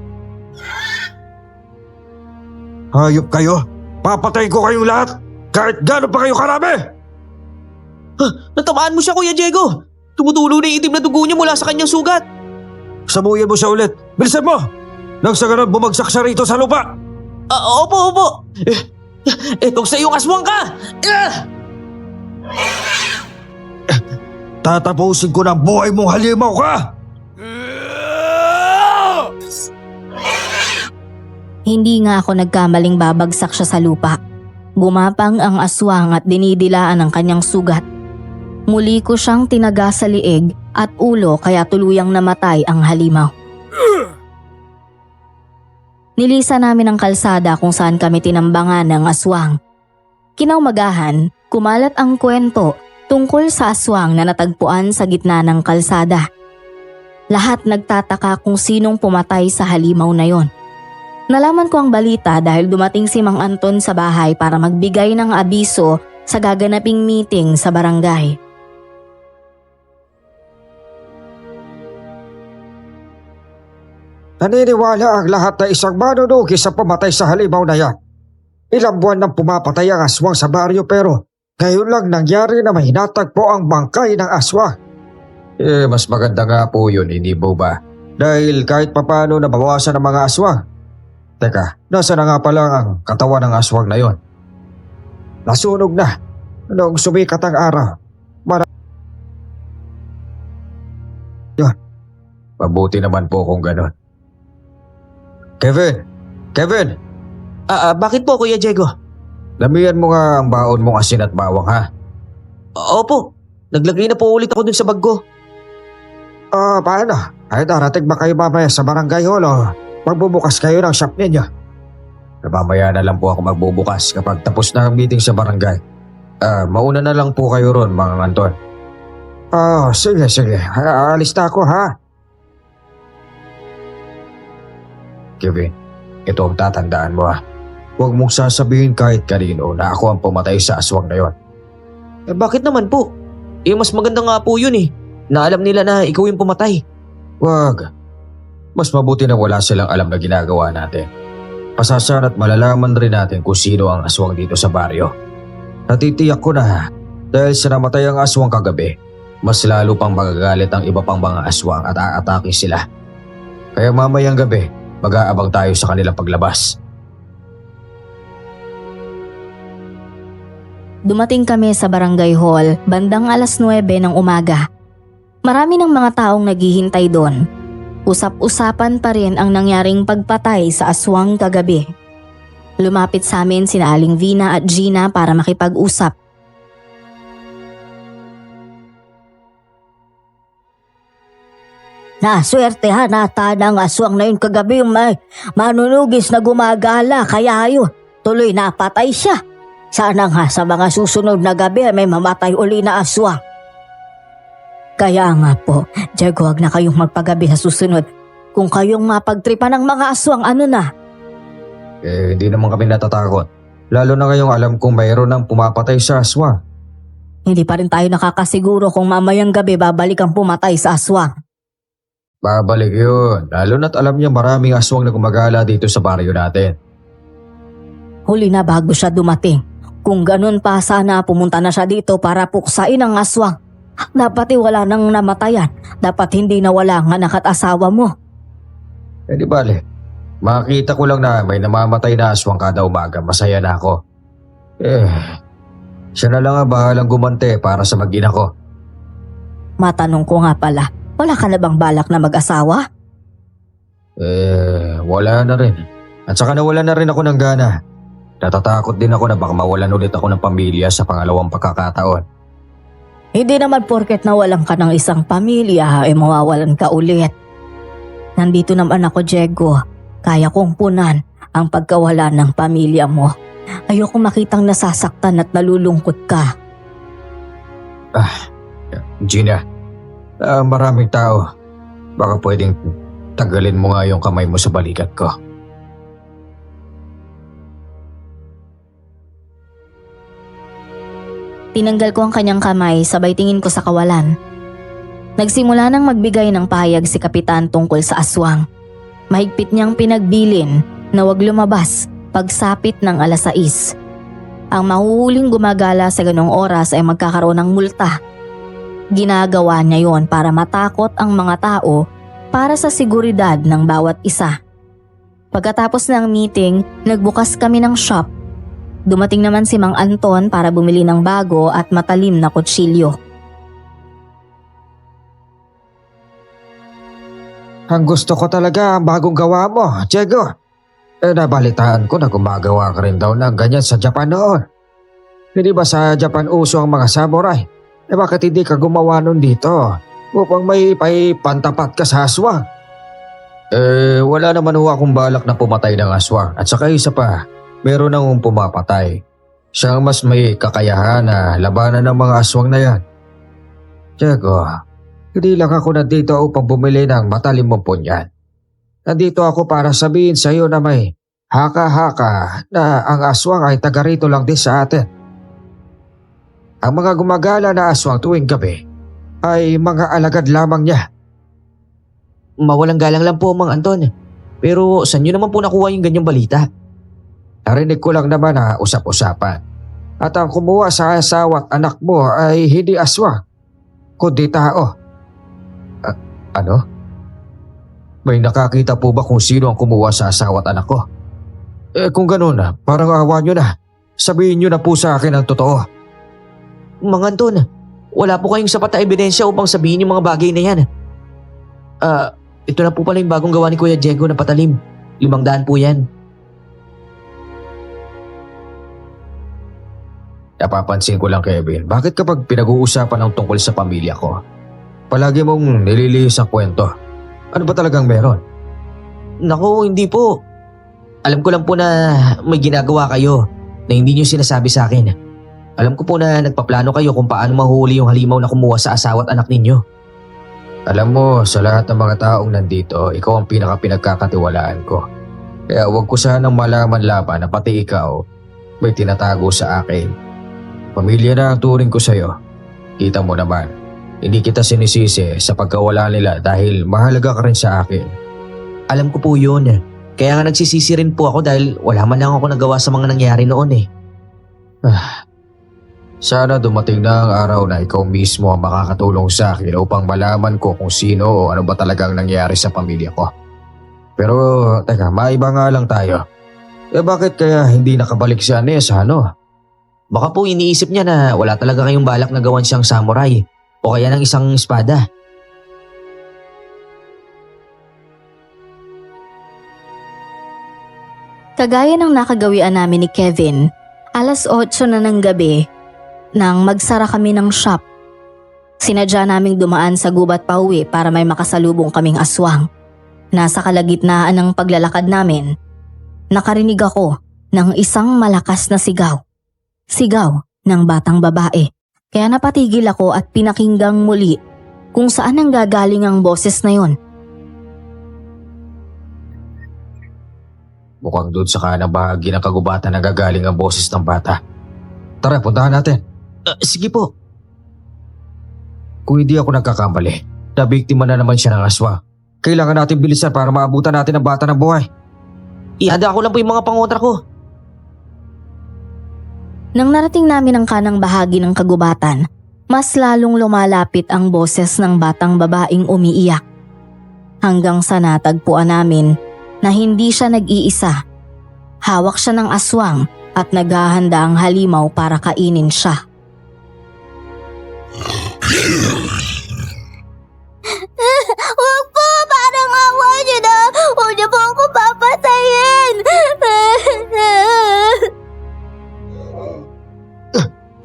Hayop kayo. Papatayin ko kayong lahat. Kahit gano'n pa kayo karami. Natamaan mo siya, Kuya Diego! Tumutulo na yung itim na dugo niya mula sa kanyang sugat. Sabuyan mo siya ulit. Bilisan mo! Nang sa ganun bumagsak siya rito sa lupa. Opo. Kung sa iyong aswang ka! Tatapusin ko ng buhay mong halimaw ka! Hindi nga ako nagkamaling babagsak siya sa lupa. Gumapang ang aswang at dinidilaan ang kanyang sugat. Muli ko siyang tinaga sa liig at ulo kaya tuluyang namatay ang halimaw. Nilisa namin ang kalsada kung saan kami tinambangan ng aswang. Kinaumagahan, kumalat ang kwento tungkol sa aswang na natagpuan sa gitna ng kalsada. Lahat nagtataka kung sinong pumatay sa halimaw na yon. Nalaman ko ang balita dahil dumating si Mang Anton sa bahay para magbigay ng abiso sa gaganaping meeting sa barangay. Naniniwala ang lahat na isang manunugis ang pumatay sa halimaw na yan. Ilang buwan nang pumapatay ang aswang sa baryo pero ngayon lang nangyari na may natagpo ang bangkay ng aswang. Mas maganda nga po yun, hindi po ba? Dahil kahit papano nabawasan ang mga aswang. Teka, nasa na nga pala ang katawan ng aswang na yon? Nasunog na. Noong sumikat ang araw. Yun. Mabuti naman po kung ganon. Kevin! Kevin! Bakit po, Kuya Diego? Lamihan mo nga ang baon mong asin at bawang ha. Opo, naglagay na po ulit ako dun sa bag ko. Paano? Ay darating ba kayo mamaya sa barangay hall o magbubukas kayo ng shop ninyo? Mamaya na lang po ako magbubukas kapag tapos na ang meeting sa barangay. Mauna na lang po kayo ron, mga Anton. Sige. Aalis na ako ha. Kevin, ito ang tatandaan mo ha. Huwag mong sasabihin kahit kanino na ako ang pumatay sa aswang na yon. Bakit naman po? Mas maganda nga po yun eh. Na alam nila na ikaw yung pumatay. Wag. Mas mabuti na wala silang alam na ginagawa natin. Pasasan at malalaman rin natin kung sino ang aswang dito sa baryo. Natitiyak ko na dahil sa namatay ang aswang kagabi, mas lalo pang magagalit ang iba pang mga aswang at aatake sila. Kaya mamayang gabi, mag-aabang tayo sa kanilang paglabas. Dumating kami sa barangay hall bandang 9:00 ng umaga. Marami ng mga taong naghihintay doon. Usap-usapan pa rin ang nangyaring pagpatay sa aswang kagabi. Lumapit sa amin sina Aling Vina at Gina para makipag-usap. Naswertehan ata ng aswang na yun kagabi yung may manunugis na gumagala kaya ayun, tuloy napatay siya. Sana nga sa mga susunod na gabi may mamatay uli na aswang. Kaya nga po, Diego, huwag na kayong magpagabi sa susunod. Kung kayong mapagtripan ng mga aswang, ano na? Hindi naman kami natatakot. Lalo na ngayong alam kong mayroon ng pumapatay sa aswang. Hindi pa rin tayo nakakasiguro kung mamayang gabi babalik ang pumatay sa aswang. Babalik yun. Lalo na't alam niya maraming aswang na gumagala dito sa baryo natin. Huli na bago siya dumating. Kung ganun pa, sana pumunta na siya dito para puksain ang aswang. Dapat wala nang namatayan. Dapat hindi nawala ang anak at asawa mo. Di bale. Makita ko lang na may namamatay na aswang kada umaga. Masaya na ako. Siya na lang ang bahalang gumante para sa mag-ina ko. Matanong ko nga pala, wala ka na bang balak na mag-asawa? Wala na rin. At saka nawala na rin ako ng gana. Natatakot din ako na baka mawalan ulit ako ng pamilya sa pangalawang pagkakataon. Hindi naman porket nawalan ka ng isang pamilya, mawawalan ka ulit. Nandito naman ako, Diego. Kaya kong punan ang pagkawala ng pamilya mo. Ayoko makitang nasasaktan at nalulungkot ka. Gina, maraming tao. Baka pwedeng tagalin mo nga yung kamay mo sa balikat ko. Tinanggal ko ang kanyang kamay sabay tingin ko sa kawalan. Nagsimula nang magbigay ng pahayag si Kapitan tungkol sa aswang. Mahigpit niyang pinagbilin na huwag lumabas pagsapit ng 6:00. Ang mahuhuling gumagala sa ganong oras ay magkakaroon ng multa. Ginagawa niya yon para matakot ang mga tao para sa seguridad ng bawat isa. Pagkatapos ng meeting, nagbukas kami ng shop. Dumating naman si Mang Anton para bumili ng bago at matalim na kutsilyo. Ang gusto ko talaga ang bagong gawa mo, Diego. Nabalitaan ko na gumagawa ka rin daw ng ganyan sa Japan noon. Hindi ba sa Japan uso ang mga samurai? Bakit hindi ka gumawa nun dito? Upang may pantapat ka sa aswang. Wala naman ho akong balak na pumatay ng aswang. At saka isa pa, meron nang pumapatay. Siyang mas may kakayahan na labanan ng mga aswang na yan. Diego, hindi lang ako nandito upang bumili ng matalim mong punyan. Nandito ako para sabihin sa iyo na may haka-haka na ang aswang ay taga rito lang din sa atin. Ang mga gumagala na aswang tuwing gabi ay mga alagad lamang niya. Mawalang galang lang po, Mang Anton. Pero saan nyo naman po nakuha yung ganyang balita? Narinig ko lang naman na usap-usapan. At ang kumuha sa asawa at anak mo ay hindi aswang, kundi tao. Ano? May nakakita po ba kung sino ang kumuha sa asawa at anak ko? Kung gano'n na, parang awa nyo na. Sabihin nyo na po sa akin ang totoo. Mang Anton, wala po kayong sapat na ebidensya upang sabihin yung mga bagay na yan. Ito na po pala yung bagong gawa ni Kuya Diego na patalim. 500 po yan. Napapansin ko lang, Kevin, bakit kapag pinag-uusapan ang tungkol sa pamilya ko, palagi mong nililihis ang kwento? Ano ba talagang meron? Naku, hindi po. Alam ko lang po na may ginagawa kayo na hindi nyo sinasabi sa akin. Alam ko po na nagpaplano kayo kung paano mahuli yung halimaw na kumuha sa asawa at anak ninyo. Alam mo, sa lahat ng mga taong nandito, ikaw ang pinagkakatiwalaan ko. Kaya huwag ko sanang malaman laban na pati ikaw may tinatago sa akin. Pamilya na ang turing ko sa'yo. Kita mo naman, hindi kita sinisisi sa pagkawala nila dahil mahalaga ka rin sa akin. Alam ko po yun. Kaya nga nagsisisi rin po ako dahil wala man lang ako nagawa sa mga nangyari noon eh. Sana dumating na ang araw na ikaw mismo ang makakatulong sa akin upang malaman ko kung sino o ano ba talagang nangyari sa pamilya ko. Pero teka, maiba nga lang tayo. Bakit kaya hindi nakabalik si Anessa, ano? Baka po iniisip niya na wala talaga kayong balak na gawan siyang samurai o kaya ng isang espada. Kagaya ng nakagawian namin ni Kevin, 8:00 na ng gabi nang magsara kami ng shop. Sinadya naming dumaan sa gubat pauwi para may makasalubong kaming aswang. Nasa kalagitnaan ng paglalakad namin, nakarinig ako ng isang malakas na sigaw. Sigaw ng batang babae. Kaya napatigil ako at pinakinggang muli kung saan nanggagaling ang boses na yon. Mukhang doon sa kanang bahagi ng kagubatan nagagaling ang boses ng bata. Tara, puntahan natin. Sige po. Kung hindi ako nagkakamali, nabiktima na naman siya ng aswang. Kailangan natin bilisan para maabutan natin ang bata ng buhay. Ihanda ko lang po yung mga pangontra ko. Nang narating namin ang kanang bahagi ng kagubatan, mas lalong lumalapit ang boses ng batang babaeng umiiyak. Hanggang sa natagpuan namin na hindi siya nag-iisa. Hawak siya ng aswang at naghahanda ang halimaw para kainin siya. Huwag po! Parang awa niyo na! Huwag niyo po ako papatayin!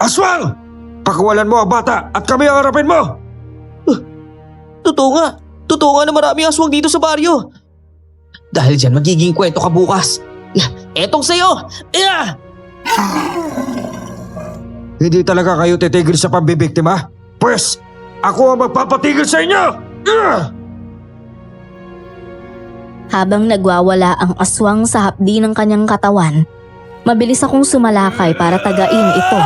Aswang! Pakawalan mo ang bata at kami ang harapin mo! Totoo nga. Totoo nga na maraming aswang dito sa baryo. Dahil dyan magiging kwento ka bukas. Etong sa'yo! Hindi talaga kayo titigil sa pambibiktima? Pwes, ako ang magpapatigil sa inyo! Habang nagwawala ang aswang sa hapdi ng kanyang katawan, mabilis akong sumalakay para tagain ito.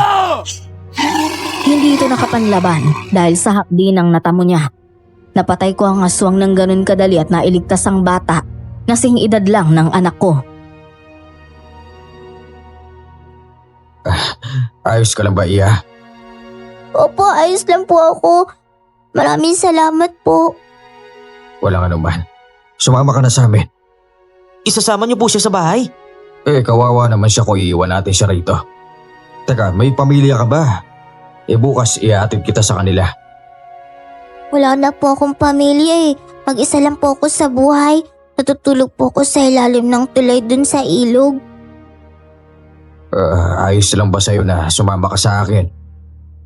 Hindi ito nakapanlaban dahil sa hapdi ng natamo niya. Napatay ko ang aswang ng ganun kadali at nailigtas ang bata na sing edad lang ng anak ko. Ayos ka lang ba, Iya? Opo, ayos lang po ako. Maraming salamat po. Walang anuman. Sumama ka na sa amin. Isasama niyo po siya sa bahay? Kawawa naman siya kung iiwan natin siya rito. Teka, may pamilya ka ba? Bukas iatid kita sa kanila. Wala na po akong pamilya eh. Mag-isa lang po ako sa buhay. Natutulog po ako sa ilalim ng tulay dun sa ilog. Ayos lang ba sa'yo na sumama ka sa akin?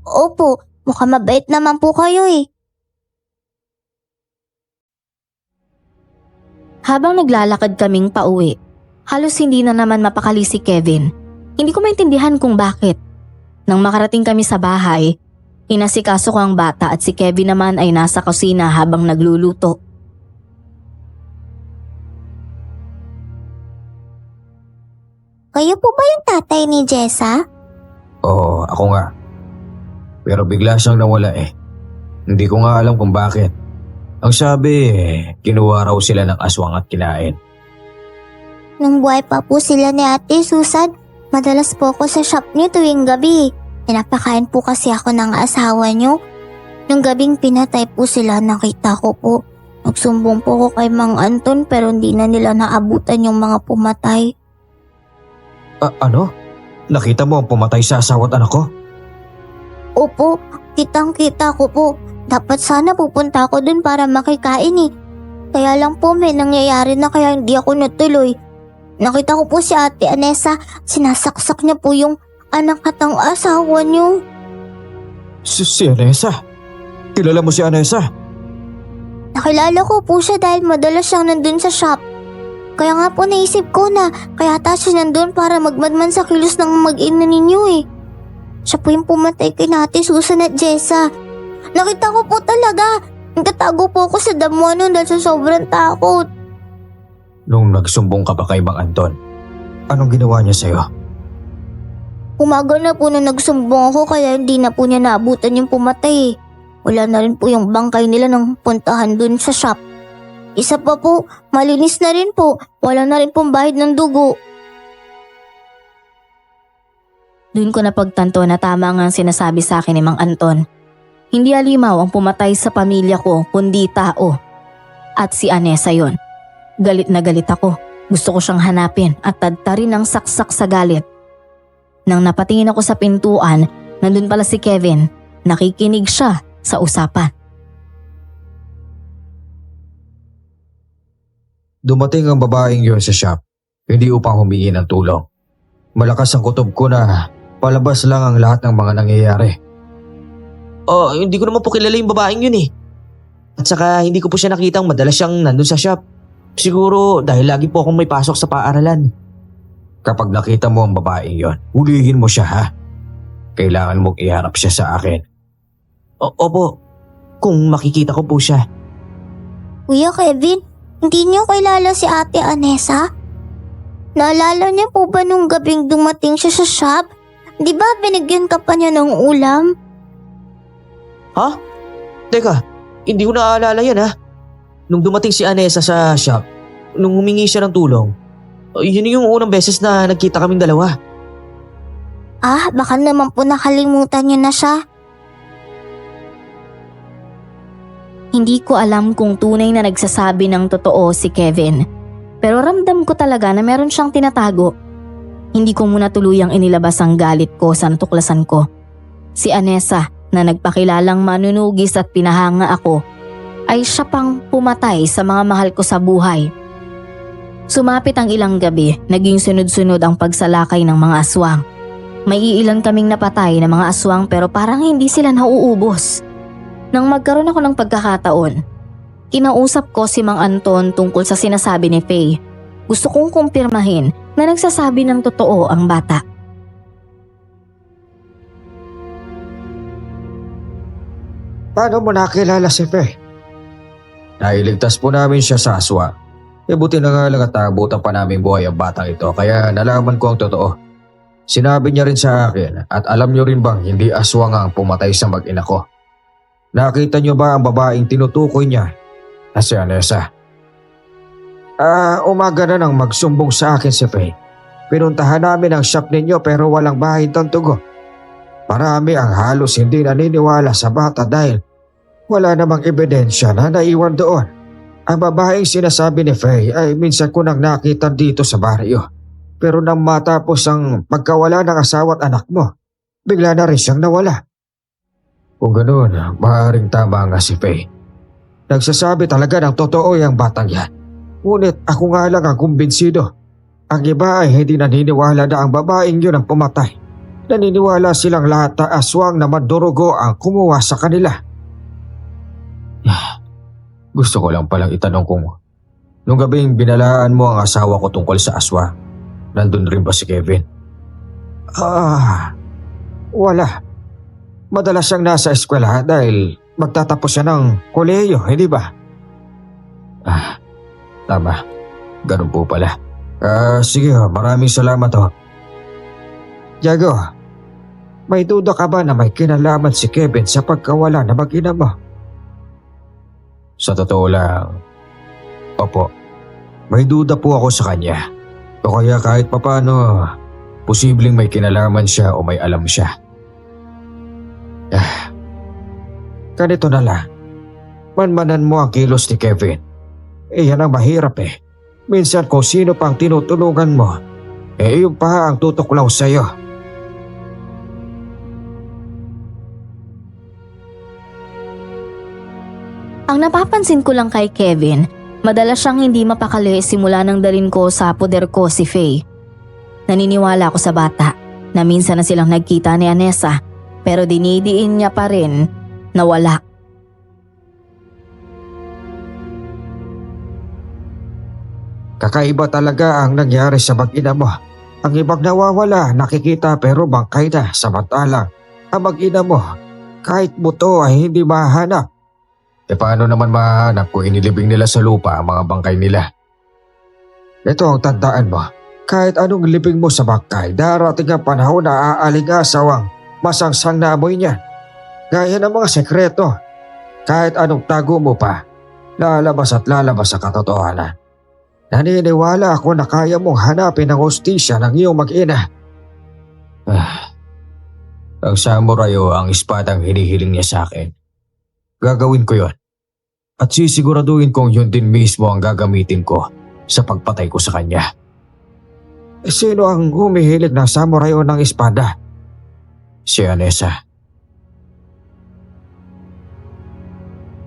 Opo, mukhang mabait naman po kayo eh. Habang naglalakad kaming pauwi, halos hindi na naman mapakali si Kevin. Hindi ko maintindihan kung bakit. Nang makarating kami sa bahay, inasikaso ko ang bata at si Kevin naman ay nasa kusina habang nagluluto. Kayo po ba yung tatay ni Jessa? Oo, ako nga. Pero bigla siyang nawala eh. Hindi ko nga alam kung bakit. Ang sabi, kinuha raw sila ng aswang at kinain. Nung buhay pa po sila ni Ate Susan, madalas po ako sa shop niyo tuwing gabi. Pinapakain po kasi ako ng asawa niyo. Nung gabing pinatay po sila, nakita ko po. Nagsumbong po ako kay Mang Anton pero hindi na nila naabutan yung mga pumatay. Ano? Nakita mo ang pumatay sa asawa't anak ko? Opo, kitang-kita ko po. Dapat sana pupunta ako dun para makikain eh. Kaya lang po may nangyayari na kaya hindi ako natuloy. Nakita ko po si Ate Anessa, sinasaksak niya po yung anak at ang asawa niyo. Si Anessa? Kilala mo si Anessa? Nakilala ko po siya dahil madalas siyang nandun sa shop. Kaya nga po naisip ko na kaya ata siya nandun para magmadman sa kilos ng mag-ina ninyo eh. Siya po yung pumatay kay Ate Susan at Jessa. Nakita ko po talaga. Nagtatago po ako sa damo nun dahil sa sobrang takot. Nung nagsumbong ka ba kay Mang Anton, anong ginawa niya sa'yo? Umaga na po na nagsumbong ako kaya hindi na po niya naabutan yung pumatay eh. Wala na rin po yung bangkay nila nang puntahan dun sa shop. Isa pa po, malinis na rin po. Wala na rin pong bahid ng dugo. Doon ko napagtanto na tama nga ang sinasabi sa akin ni Mang Anton. Hindi alimaw ang pumatay sa pamilya ko kundi tao. At si Anessa yon. Galit na galit ako. Gusto ko siyang hanapin at tadtarin ng saksak sa galit. Nang napatingin ako sa pintuan, nandun pala si Kevin. Nakikinig siya sa usapan. Dumating ang babaeng yun sa shop, hindi upang humingi ng tulong. Malakas ang kutob ko na palabas lang ang lahat ng mga nangyayari. Hindi ko naman po kilala yung babaeng yun eh. At saka hindi ko po siya nakitang madalas siyang nandun sa shop. Siguro dahil lagi po akong may pasok sa paaralan. Kapag nakita mo ang babaeng yon, hulihin mo siya ha. Kailangan mong iharap siya sa akin. Opo, kung makikita ko po siya. Kuya Kevin, hindi niyo kilala si Ate Anessa? Naalala niyo po ba nung gabing dumating siya sa shop? Di ba binigyan ka pa niya ng ulam? Ha? Teka, hindi ko naaalala yan ha. Nung dumating si Anessa sa shop, nung humingi siya ng tulong, yun yung unang beses na nagkita kaming dalawa. Baka naman po nakalimutan niyo na siya. Hindi ko alam kung tunay na nagsasabi ng totoo si Kevin. Pero ramdam ko talaga na meron siyang tinatago. Hindi ko muna tuluyang inilabas ang galit ko sa natuklasan ko. Si Anessa na nagpakilalang manunugis at pinahanga ako ay siya pang pumatay sa mga mahal ko sa buhay. Sumapit ang ilang gabi, naging sunod-sunod ang pagsalakay ng mga aswang. May iilan kaming napatay na mga aswang pero parang hindi sila nauubos. Nang magkaroon ako ng pagkakataon, kinausap ko si Mang Anton tungkol sa sinasabi ni Faye. Gusto kong kumpirmahin na nagsasabi ng totoo ang bata. Paano mo nakilala si Faye? Nailigtas po namin siya sa aswa. Buti na nga lang at naabutan pa namin buhay ang batang ito kaya nalaman ko ang totoo. Sinabi niya rin sa akin at alam niyo rin bang hindi aswang ang pumatay sa mag-ina ko. Nakita niyo ba ang babaeng tinutukoy niya na si Anessa? Umaga na nang magsumbong sa akin si Faye. Pinuntahan namin ang shop ninyo pero walang bahid ng tugo. Marami ang halos hindi naniniwala sa bata dahil wala namang ebidensya na naiwan doon. Ang babaeng sinasabi ni Faye ay minsan ko nang nakita dito sa baryo. Pero nang matapos ang pagkawala ng asawa at anak mo, bigla na rin siyang nawala. Kung ganoon, maaaring tama nga si Faye. Nagsasabi talaga ng totoo yung batang yan. Ngunit ako nga lang ang kumbinsido. Ang iba ay hindi naniniwala na ang babaeng yun ang pumatay. Naniniwala silang lahat na aswang na madurugo ang kumuha sa kanila. Gusto ko lang palang itanong kung nung gabing binalaan mo ang asawa ko tungkol sa aswa, nandun rin ba si Kevin? Wala. Madalas siyang nasa eskwela dahil magtatapos siya ng kolehiyo, hindi ba? Tama. Ganun po pala. Sige, maraming salamat ho. Diego, may duda ka ba na may kinalaman si Kevin sa pagkawala na mag-ina mo? Sa totoo lang, opo, may duda po ako sa kanya. O kaya kahit papano, posibleng may kinalaman siya o may alam siya. Ganito na lang. Manmanan mo ang kilos ni Kevin. Yan ang mahirap eh. Minsan kung sino pang tinutulungan mo, yung pa ang tutuklaw sa'yo. Ang napapansin ko lang kay Kevin, madalas siyang hindi mapakali simula nang dalin ko sa poder ko si Faye. Naniniwala ako sa bata na minsan na silang nagkita ni Anessa pero dinidiin niya pa rin na wala. Kakaiba talaga ang nangyari sa mag-ina mo. Ang ibang nawawala, nakikita pero bangkay na, samantalang ang mag-ina mo, kahit buto ay hindi mahanap. Paano naman mahanap kung inilibing nila sa lupa ang mga bangkay nila? Ito ang tandaan mo, kahit anong libing mo sa bangkay, darating ang panahon na aalingasawang masangsang na amoy niya. Gaya ng mga sekreto, kahit anong tago mo pa, lalabas at lalabas sa katotohanan. Naniniwala ako na kaya mong hanapin ang hustisya ng iyong mag-ina. Ang samurai o ang espadang hinihiling niya sa akin. Gagawin ko yon. At sisiguraduhin kong yun din mismo ang gagamitin ko sa pagpatay ko sa kanya. Sino ang humihilig ng samurai o ng espada? Si Anessa.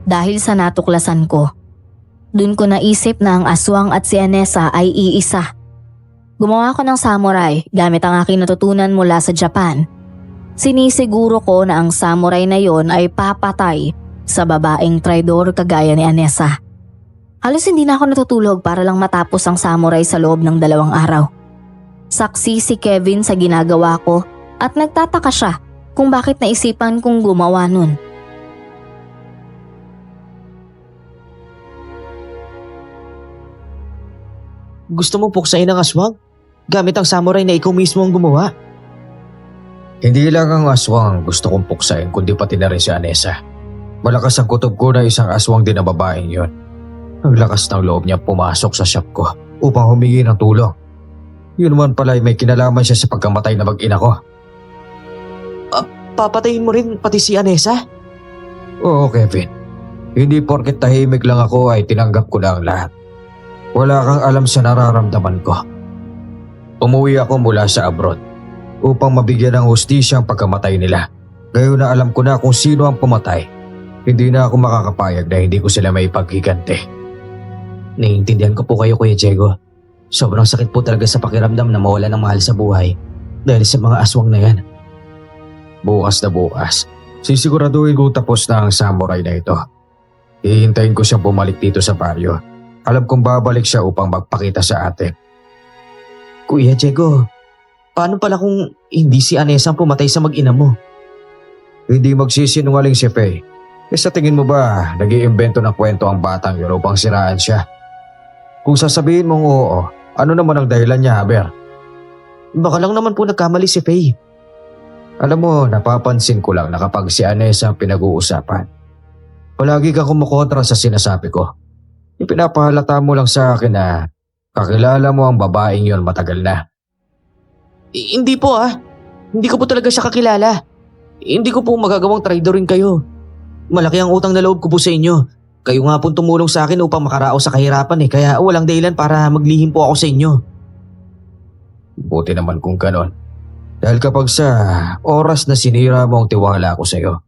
Dahil sa natuklasan ko, dun ko naisip na ang aswang at si Anessa ay iisa. Gumawa ko ng samurai gamit ang aking natutunan mula sa Japan. Sinisiguro ko na ang samurai na yon ay papatay sa babaeng traidor kagaya ni Anessa. Halos hindi na ako natutulog para lang matapos ang samurai sa loob ng 2 araw. Saksi si Kevin sa ginagawa ko at nagtataka siya kung bakit naisipan kong gumawa nun. Gusto mong puksain ang aswang? Gamit ang samurai na ikaw mismo ang gumawa? Hindi lang ang aswang ang gusto kong puksain kundi pati na rin si Anessa. Malakas ang kutob ko na isang aswang din na babaeng yon. Ang lakas ng loob niya pumasok sa shop ko upang humingi ng tulong. Yun naman pala ay may kinalaman siya sa pagkamatay na mag-ina ko. Papatayin mo rin pati si Anessa? Oo, Kevin. Hindi porket tahimik lang ako ay tinanggap ko na ang lahat. Wala kang alam sa nararamdaman ko. Umuwi ako mula sa abroad upang mabigyan ng hustisya ang pagkamatay nila. Ngayon na alam ko na kung sino ang pumatay, hindi na ako makakapayag na hindi ko sila may paghiganti. Naiintindihan ko po kayo, Kuya Diego. Sobrang sakit po talaga sa pakiramdam na mawala ng mahal sa buhay dahil sa mga aswang na yan. Bukas na bukas, sisiguraduhin ko tapos na ang samurai na ito. Hihintayin ko siyang bumalik dito sa baryo. Alam kong babalik siya upang magpakita sa atin. Kuya Diego, paano pala kung hindi si Anessa ang pumatay sa mag-ina mo? Hindi magsisinungaling si Faye. Sa tingin mo ba, nag-iimbento ng kwento ang batang yun upang siraan siya? Kung sasabihin mong oo, ano naman ang dahilan niya, Aber? Baka lang naman po nagkamali si Faye. Alam mo, napapansin ko lang na kapag si Anessa ang pinag-uusapan, palagi kang kumukontra sa sinasabi ko. Ipinapahalata mo lang sa akin na kakilala mo ang babaeng yon matagal na. Hindi po Hindi ko po talaga siya kakilala. Hindi ko po magagawang traidorin kayo. Malaki ang utang na loob ko po sa inyo. Kayo nga po tumulong sa akin upang makaraos sa kahirapan kaya walang dahilan para maglihim po ako sa inyo. Buti naman kung ganon. Dahil kapag sa oras na sinira mo ang tiwala ko sa iyo,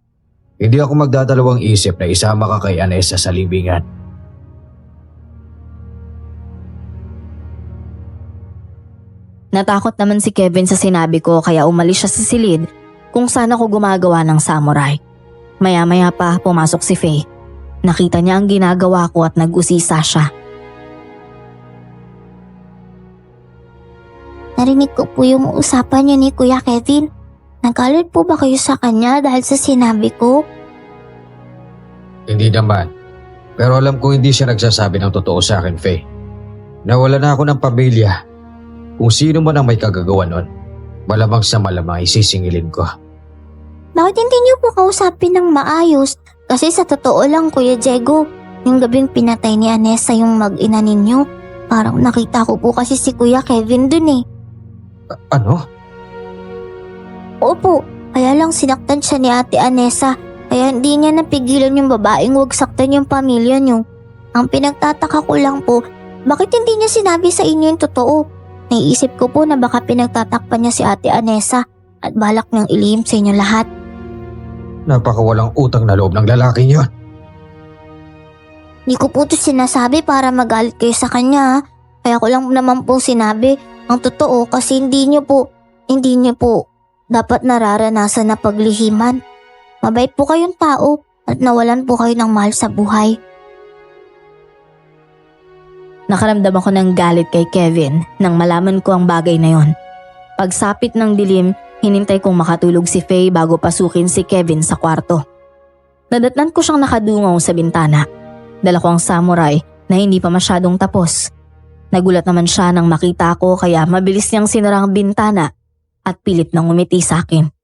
hindi ako magdadalawang isip na isama ka kay Anessa sa libingan. Natakot naman si Kevin sa sinabi ko kaya umalis siya sa silid kung saan ako gumagawa ng samurai. Maya-maya pa pumasok si Faye. Nakita niya ang ginagawa ko at nag-usisa siya. Narinig ko po yung usapan niyo ni Kuya Kevin. Nagalit po ba kayo sa kanya dahil sa sinabi ko? Hindi naman. Pero alam ko hindi siya nagsasabi ng totoo sa akin, Faye. Nawala na ako ng pamilya. Kung sino man ang may kagagawa nun, malamang sa malamang isisingilin ko. Bakit hindi niyo po kausapin ng maayos? Kasi sa totoo lang, Kuya Diego, yung gabing pinatay ni Anessa yung mag-ina ninyo, parang nakita ko po kasi si Kuya Kevin dun eh. Ano? Opo, kaya lang sinaktan siya ni Ate Anessa, kaya Kaya hindi niya napigilan yung babaeng huwag saktan yung pamilya niyo. Ang pinagtataka ko lang po, bakit hindi niya sinabi sa inyo yung totoo? Naiisip ko po na baka pinagtatakpan niya si Ate Anessa at balak niyang ilihim sa inyo lahat. Napakawalang utang na loob ng lalaking yon. Hindi ko po ito sinasabi para magalit kayo sa kanya. Kaya ko lang naman po sinabi ang totoo kasi hindi niyo po dapat nararanasan na paglihiman. Mabait po kayong tao at nawalan po kayo ng mahal sa buhay. Nakaramdam ako ng galit kay Kevin nang malaman ko ang bagay na yon. Pagsapit ng dilim, hinintay kong makatulog si Faye bago pasukin si Kevin sa kwarto. Nadatnan ko siyang nakadungaw sa bintana. Dala ko ang samurai na hindi pa masyadong tapos. Nagulat naman siya nang makita ko kaya mabilis niyang sinara ang bintana at pilit nang umiti sa akin.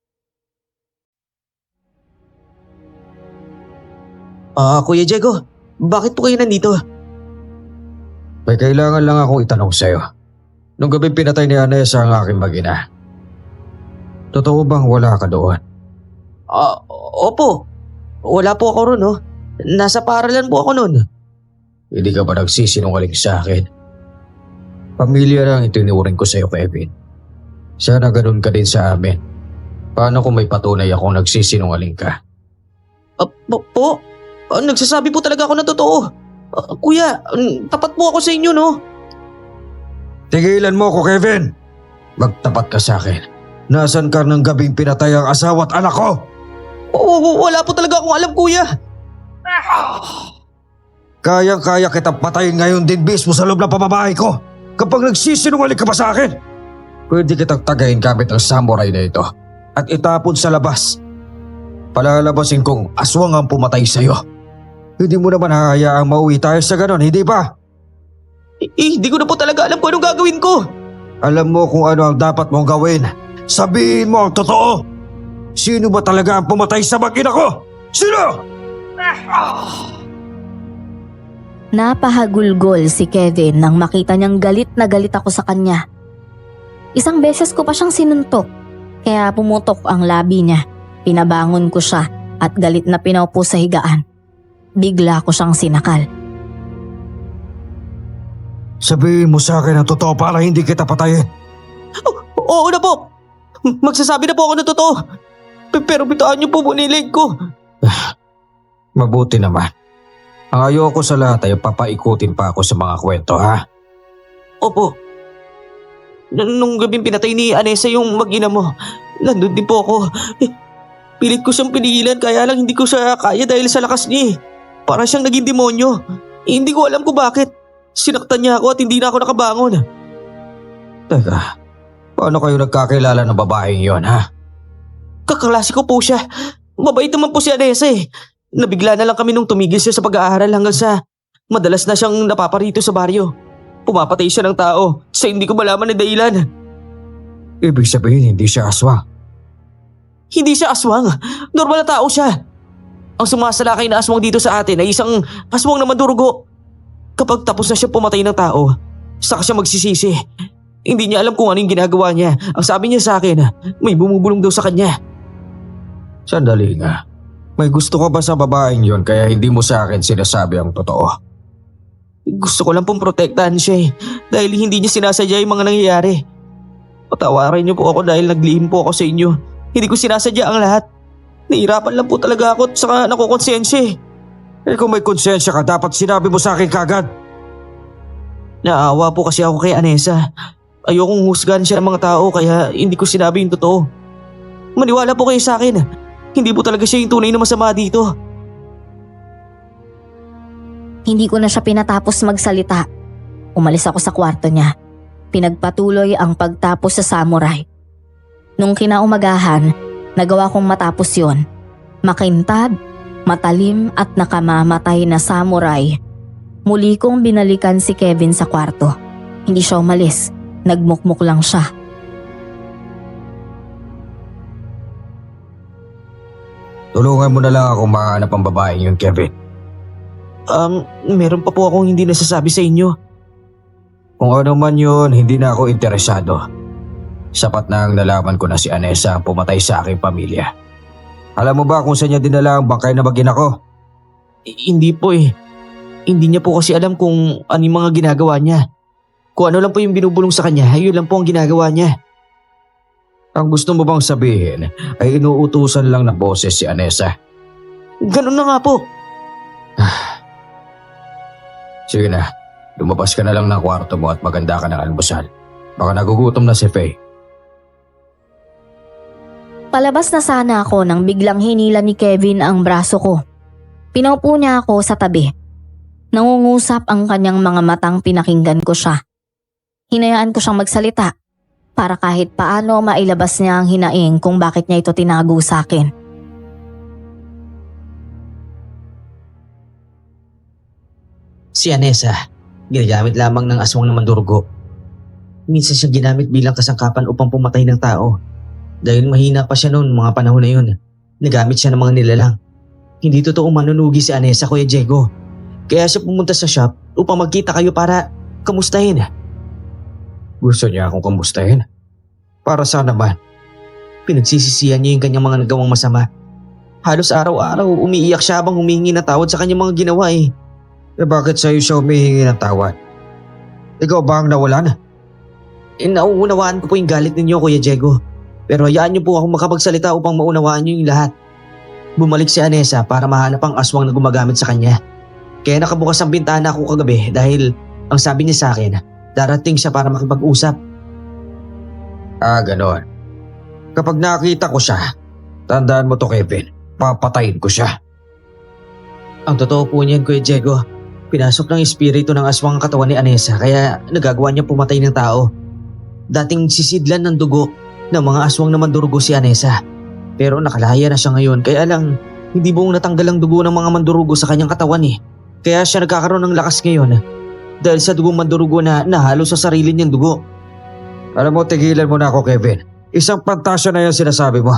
Kuya Diego, bakit po kayo nandito? May kailangan lang akong itanong sa'yo. Nung gabi pinatay ni Anessa ang aking mag-ina. Totoo bang wala ka doon? Opo. Wala po ako ron, no? Nasa paaralan po ako nun. Hindi ka ba nagsisinungaling sa akin? Pamilya lang itinuring ko sa'yo, Kevin. Sana ganun ka din sa amin. Paano kung may patunay akong nagsisinungaling ka? Po? Nagsasabi po talaga ako ng totoo. Kuya, tapat po ako sa inyo, no? Tigilan mo ako, Kevin! Magtapat ka sa akin. Nasaan ka ng gabing pinatay ang asawa at anak ko? Wala po talaga akong alam, kuya. Kayang-kaya kitang patayin ngayon din mismo sa loob ng pamamahay ko. Kapag nagsisinungaling ka pa sa akin, pwede kitang tagayin gamit ang samurai na ito at itapon sa labas. Palalabasin kong aswang ang pumatay sa'yo. Hindi mo naman hahayaang mauwi tayo sa ganon, hindi ba? Hindi ko na po talaga alam kung anong gagawin ko. Alam mo kung ano ang dapat mong gawin. Sabihin mo ang totoo. Sino ba talaga ang pumatay sa mag-ina ko? Sino? Napahagulgol si Kevin nang makita niyang galit na galit ako sa kanya. Isang beses ko pa siyang sinuntok, kaya pumutok ang labi niya. Pinabangon ko siya at galit na pinaupo sa higaan. Bigla ko siyang sinakal. Sabihin mo sa akin ang totoo para hindi kita patayin. Oo na po. Magsasabi na po ako ng totoo. Pero bitaan niyo po muna yung leg ko. Mabuti naman. Ang ayoko sa lahat ay papaikutin pa ako sa mga kwento, ha? Opo. Nung gabing pinatay ni Anessa yung mag-ina mo, nandun din po ako. Pilit ko siyang pinigilan kaya lang hindi ko siya kaya dahil sa lakas niya. Para siyang naging demonyo. Hindi ko alam kung bakit. Sinaktan niya ako at hindi na ako nakabangon. Teka, paano kayo nagkakilala ng babaeng yon, ha? Kaklase ko po siya. Mabait naman po si Anessa eh. Nabigla na lang kami nung tumigil siya sa pag-aaral hanggang sa madalas na siyang napaparito sa baryo. Pumapatay siya ng tao sa hindi ko malaman na dahilan. Ibig sabihin hindi siya aswang. Hindi siya aswang. Normal na tao siya. Ang sumasalakay na aswang dito sa atin ay isang aswang na mandurugo. Kapag tapos na siya pumatay ng tao, saka siya magsisisi. Hindi niya alam kung ano yung ginagawa niya. Ang sabi niya sa akin, may bumubulong daw sa kanya. Sandali nga. May gusto ka ba sa babaeng yon kaya hindi mo sa akin sinasabi ang totoo? Gusto ko lang pong protektahan siya eh. Dahil hindi niya sinasadya yung mga nangyayari. Patawarin niyo po ako dahil naglihim po ako sa inyo. Hindi ko sinasadya ang lahat. Nahirapan lang po talaga ako at saka nakukonsensya eh. Eh kung may konsensya ka, dapat sinabi mo sa akin kagad. Naawa po kasi ako kay Anessa. Ayokong husgahan siya ng mga tao kaya hindi ko sinabi yung totoo. Maniwala po kayo sa akin. Hindi po talaga siya yung tunay na masama dito. Hindi ko na siya pinatapos magsalita. Umalis ako sa kwarto niya. Pinagpatuloy ang pagtapos sa samurai. Nung kinaumagahan, nagawa kong matapos yon. Makintab, matalim at nakamamatay na samurai. Muli kong binalikan si Kevin sa kwarto. Hindi siya umalis. Nagmukmuk lang siya. Tulungan mo na lang ako mahanap ang babaeng yun, Kevin. Meron pa po akong hindi nasasabi sa inyo. Kung ano man yun, hindi na ako interesado. Sapat na ang nalaman ko na si Anessa ang pumatay sa aking pamilya. Alam mo ba kung saan niya dinala ang bangkay na mag-ina ko? Hindi po eh. Hindi niya po kasi alam kung ano yung mga ginagawa niya. Kung ano lang po yung binubulong sa kanya, yun lang po ang ginagawa niya. Ang gusto mo bang sabihin ay inuutusan lang ng boses si Anessa? Ganun na nga po. Sige na, lumabas ka na lang ng kwarto mo at maganda ka ng almusal. Baka nagugutom na si Faye. Palabas na sana ako nang biglang hinila ni Kevin ang braso ko. Pinaupo niya ako sa tabi. Nangungusap ang kanyang mga matang pinakinggan ko siya. Hinayaan ko siyang magsalita para kahit paano mailabas niya ang hinaing kung bakit niya ito tinago sa akin. Si Anessa, ginagamit lamang ng aswang na mandurugo. Minsan siya ginamit bilang kasangkapan upang pumatay ng tao. Dahil mahina pa siya noon mga panahon na yun, nagamit siya ng mga nilalang. Hindi totoo manunugi si Anessa, Kuya Diego. Kaya siya pumunta sa shop upang magkita kayo para kamustahin. Gusto niya akong kamustahin? Para saan naman? Pinagsisisihan niya yung kanyang mga nagawang masama. Halos araw-araw umiiyak siya habang humihingi ng tawad sa kanyang mga ginawa eh. Eh bakit sa'yo siya humihingi ng tawad? Ikaw ba ang nawalan? Nauunawaan ko po yung galit ninyo, Kuya Diego. Pero hayaan niyo po ako makapagsalita upang maunawaan niyo yung lahat. Bumalik si Anessa para mahanap ang aswang na gumagamit sa kanya. Kaya nakabukas ang bintana ko kagabi dahil ang sabi niya sa akin, darating siya para makipag-usap. Ganon. Kapag nakita ko siya, tandaan mo to Kevin, papatayin ko siya. Ang totoo po niyan, Kuya Diego, pinasok ng espiritu ng aswang ang katawan ni Anessa kaya nagagawa niya pumatay ng tao. Dating sisidlan ng dugo ng mga aswang na mandurugo si Anessa. Pero nakalaya na siya ngayon kaya lang hindi buong natanggal ang dugo ng mga mandurugo sa kanyang katawan eh. Kaya siya nagkakaroon ng lakas ngayon dahil sa dugong mandurugo na nahalo sa sarili niyang dugo. Alam mo, tigilan mo na ako Kevin. Isang pantasya na yan sinasabi mo.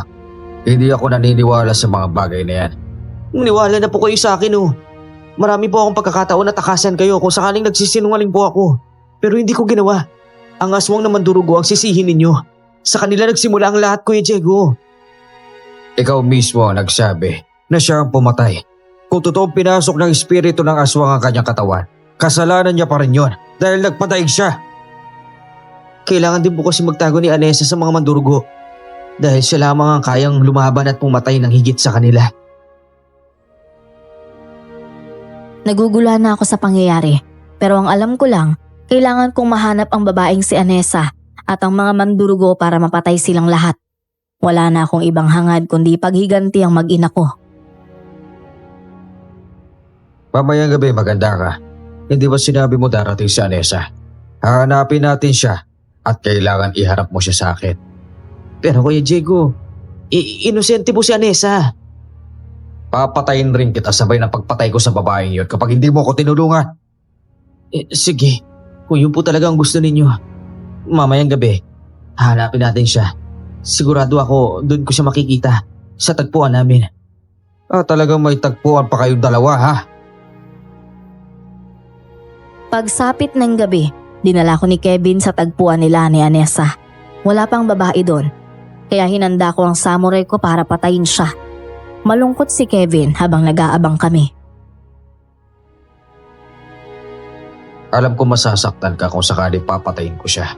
Hindi ako naniniwala sa mga bagay na yan. Maniwala na po kayo sa akin oh. Marami po akong pagkakataon na takasan kayo kung sakaling nagsisinungaling po ako. Pero hindi ko ginawa. Ang aswang na mandurugo ang sisihin ninyo. Sa kanila nagsimula ang lahat, Kuya Diego. Ikaw mismo ang nagsabi na siya ang pumatay. Kung totoong pinasok ng espiritu ng aswang ang kanyang katawan, kasalanan niya pa rin yun dahil nagpataig siya. Kailangan din po kasi magtago ni Anessa sa mga mandurugo dahil siya lamang ang kayang lumaban at pumatay ng higit sa kanila. Naguguluhan na ako sa pangyayari, pero ang alam ko lang, kailangan kong mahanap ang babaeng si Anessa at ang mga mandurugo para mapatay silang lahat. Wala na akong ibang hangad kundi paghiganti ang mag-ina ko. Mamayang gabi maganda ka. Hindi ba sinabi mo darating si Anessa? Hahanapin natin siya at kailangan iharap mo siya sa akin. Pero Kuya Diego, inosente po si Anessa. Papatayin rin kita sabay ng pagpatay ko sa babaeng yun kapag hindi mo ko tinulungan. Sige, kung yun po talaga ang gusto ninyo. Mamayang gabi, hanapin natin siya. Sigurado ako doon ko siya makikita sa tagpuan namin. Talagang may tagpuan pa kayong dalawa ha? Pagsapit ng gabi, dinala ko ni Kevin sa tagpuan nila ni Anessa. Wala pang babae doon, kaya hinanda ko ang samurai ko para patayin siya. Malungkot si Kevin habang nag-aabang kami. Alam ko masasaktan ka kung sakaling papatayin ko siya.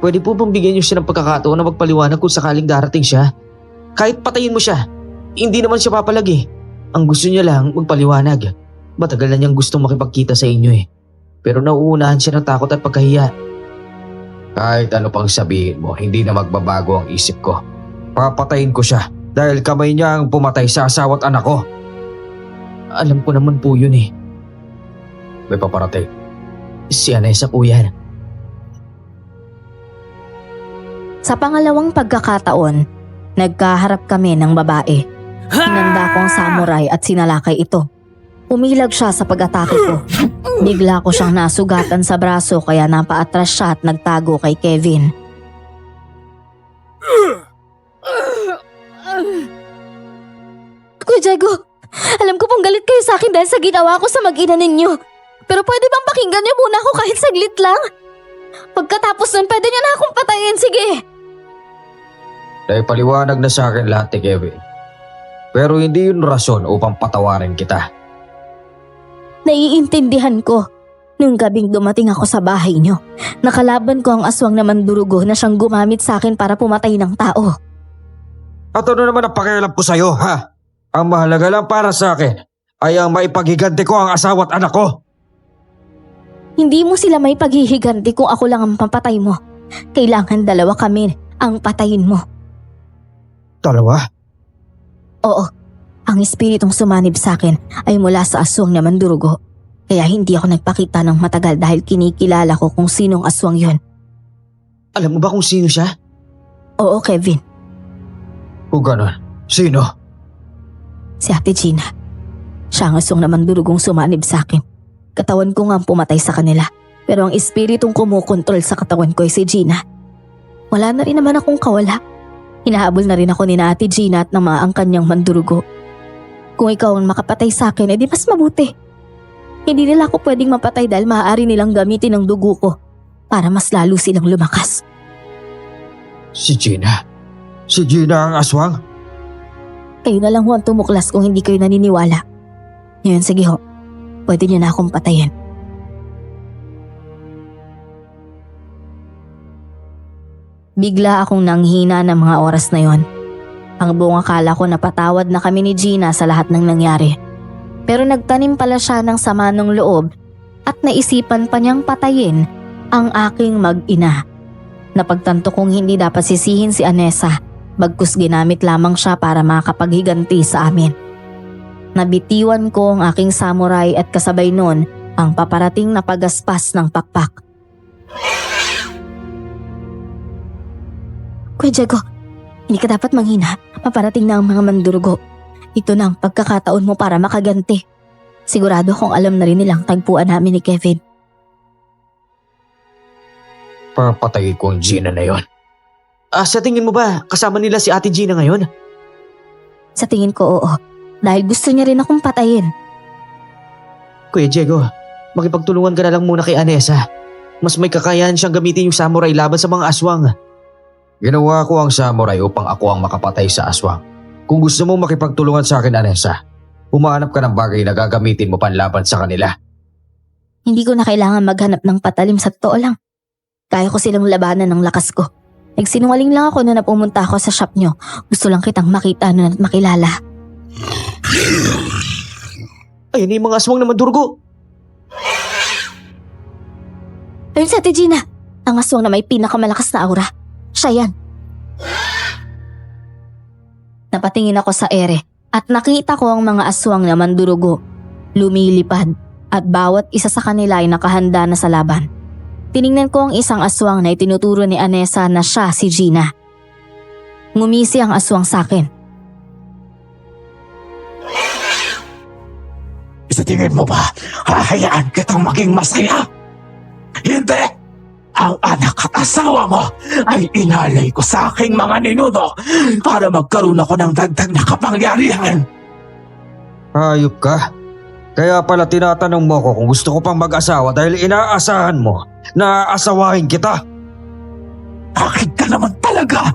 Pwede po bang bigyan niyo siya ng pagkakataon na magpaliwanag kung sakaling darating siya? Kahit patayin mo siya, hindi naman siya papalagi. Ang gusto niya lang magpaliwanag. Matagal na niyang gustong makipagkita sa inyo eh. Pero nauunahan siya ng takot at pagkahiya. Kahit ano pang sabihin mo, hindi na magbabago ang isip ko. Papatayin ko siya dahil kamay niya ang pumatay sa asawa at anak ko. Alam ko naman po yun eh. May paparating. Si Anessa po yan. Sa pangalawang pagkakataon, nagkaharap kami ng babae. Hinanda ko ang samurai at sinalakay ito. Umilag siya sa pag-atake ko. Bigla ko siyang nasugatan sa braso kaya napaatras siya at nagtago kay Kevin. Kuya Diego, alam ko pong galit kayo sa akin dahil sa ginawa ko sa mag-ina ninyo. Pero pwede bang pakinggan niyo muna ako kahit saglit lang? Pagkatapos nun, pwede niyo na akong patayin, sige. Naipaliwanag na sa akin lahat ni Kevin. Pero hindi yun rason upang patawarin kita. Naiintindihan ko. Nung gabing dumating ako sa bahay niyo, nakalaban ko ang aswang na mandurugo na siyang gumamit sa akin para pumatay ng tao. At ano naman ang pakialam ko sa'yo, ha? Ang mahalaga lang para sa akin ay ang maipaghiganti ko ang asawa at anak ko. Hindi mo sila may paghihiganti kung ako lang ang papatay mo. Kailangan dalawa kami ang patayin mo. Dalawa? Oo, ang espiritong sumanib sa akin ay mula sa aswang na mandurugo. Kaya hindi ako nagpakita ng matagal dahil kinikilala ko kung sinong aswang yun. Alam mo ba kung sino siya? Oo, Kevin. Kung ganon, sino? Si Ate Gina. Siya ang aswang na mandurugong sumanib sa akin. Katawan ko nga ang pumatay sa kanila. Pero ang espiritong kumukontrol sa katawan ko ay si Gina. Wala na rin naman akong kawala. Hinahabol na rin ako ni na Ate Gina at ng mga ang kanyang mandurugo. Kung ikaw ang makapatay sa akin, edi mas mabuti. Hindi nila ako pwedeng mapatay dahil maaari nilang gamitin ang dugo ko para mas lalo silang lumakas. Si Gina? Si Gina ang aswang? Kayo na lang ho ang tumuklas kung hindi kayo naniniwala. Ngayon sige ho, pwede niyo na akong patayin. Bigla akong nanghina ng mga oras na yon. Ang buong akala ko napatawad na kami ni Gina sa lahat ng nangyari. Pero nagtanim pala siya ng sama ng loob at naisipan pa niyang patayin ang aking mag-ina. Napagtanto kong hindi dapat sisihin si Anessa, bagkus ginamit lamang siya para makapaghiganti sa amin. Nabitiwan ko ang aking samurai at kasabay nun ang paparating na pagaspas ng pakpak. Kuya Diego, hindi ka dapat manghina. Paparating na ang mga mandurugo. Ito na ang pagkakataon mo para makaganti. Sigurado kong alam na rin nilang tagpuan namin ni Kevin. Papatay ko ang Gina na yon. Sa tingin mo ba kasama nila si Ate Gina ngayon? Sa tingin ko oo, dahil gusto niya rin akong patayin. Kuya Diego, makipagtulungan ka na lang muna kay Anessa. Mas may kakayahan siyang gamitin yung samurai laban sa mga aswang. Ginawa ko ang samurai upang ako ang makapatay sa aswang. Kung gusto mong makipagtulungan sa akin, Anessa, humanap ka ng bagay na gagamitin mo panlaban sa kanila. Hindi ko na kailangan maghanap ng patalim, sa totoo lang. Kaya ko silang labanan ng lakas ko. Nagsinungaling lang ako na napumunta ako sa shop nyo. Gusto lang kitang makita nun at makilala. Ayun na yung mga aswang na mandurgo. Ayun sa Ate Gina, ang aswang na may pinakamalakas na aura. Siya yan. Napatingin ako sa ere at nakita ko ang mga aswang na mandurugo, lumilipad at bawat isa sa kanila ay nakahanda na sa laban. Tiningnan ko ang isang aswang na itinuturo ni Anessa na siya si Gina. Ngumisi ang aswang sa akin. Sa tingin mo ba, hahayaan kitang maging masaya? Hindi! Ang anak at asawa mo ay inalay ko sa aking mga ninuno para magkaroon ako ng dagdag na kapangyarihan. Hayop ka. Kaya pala tinatanong mo ko kung gusto ko pang mag-asawa dahil inaasahan mo na aasawahin kita. Akin ka naman talaga.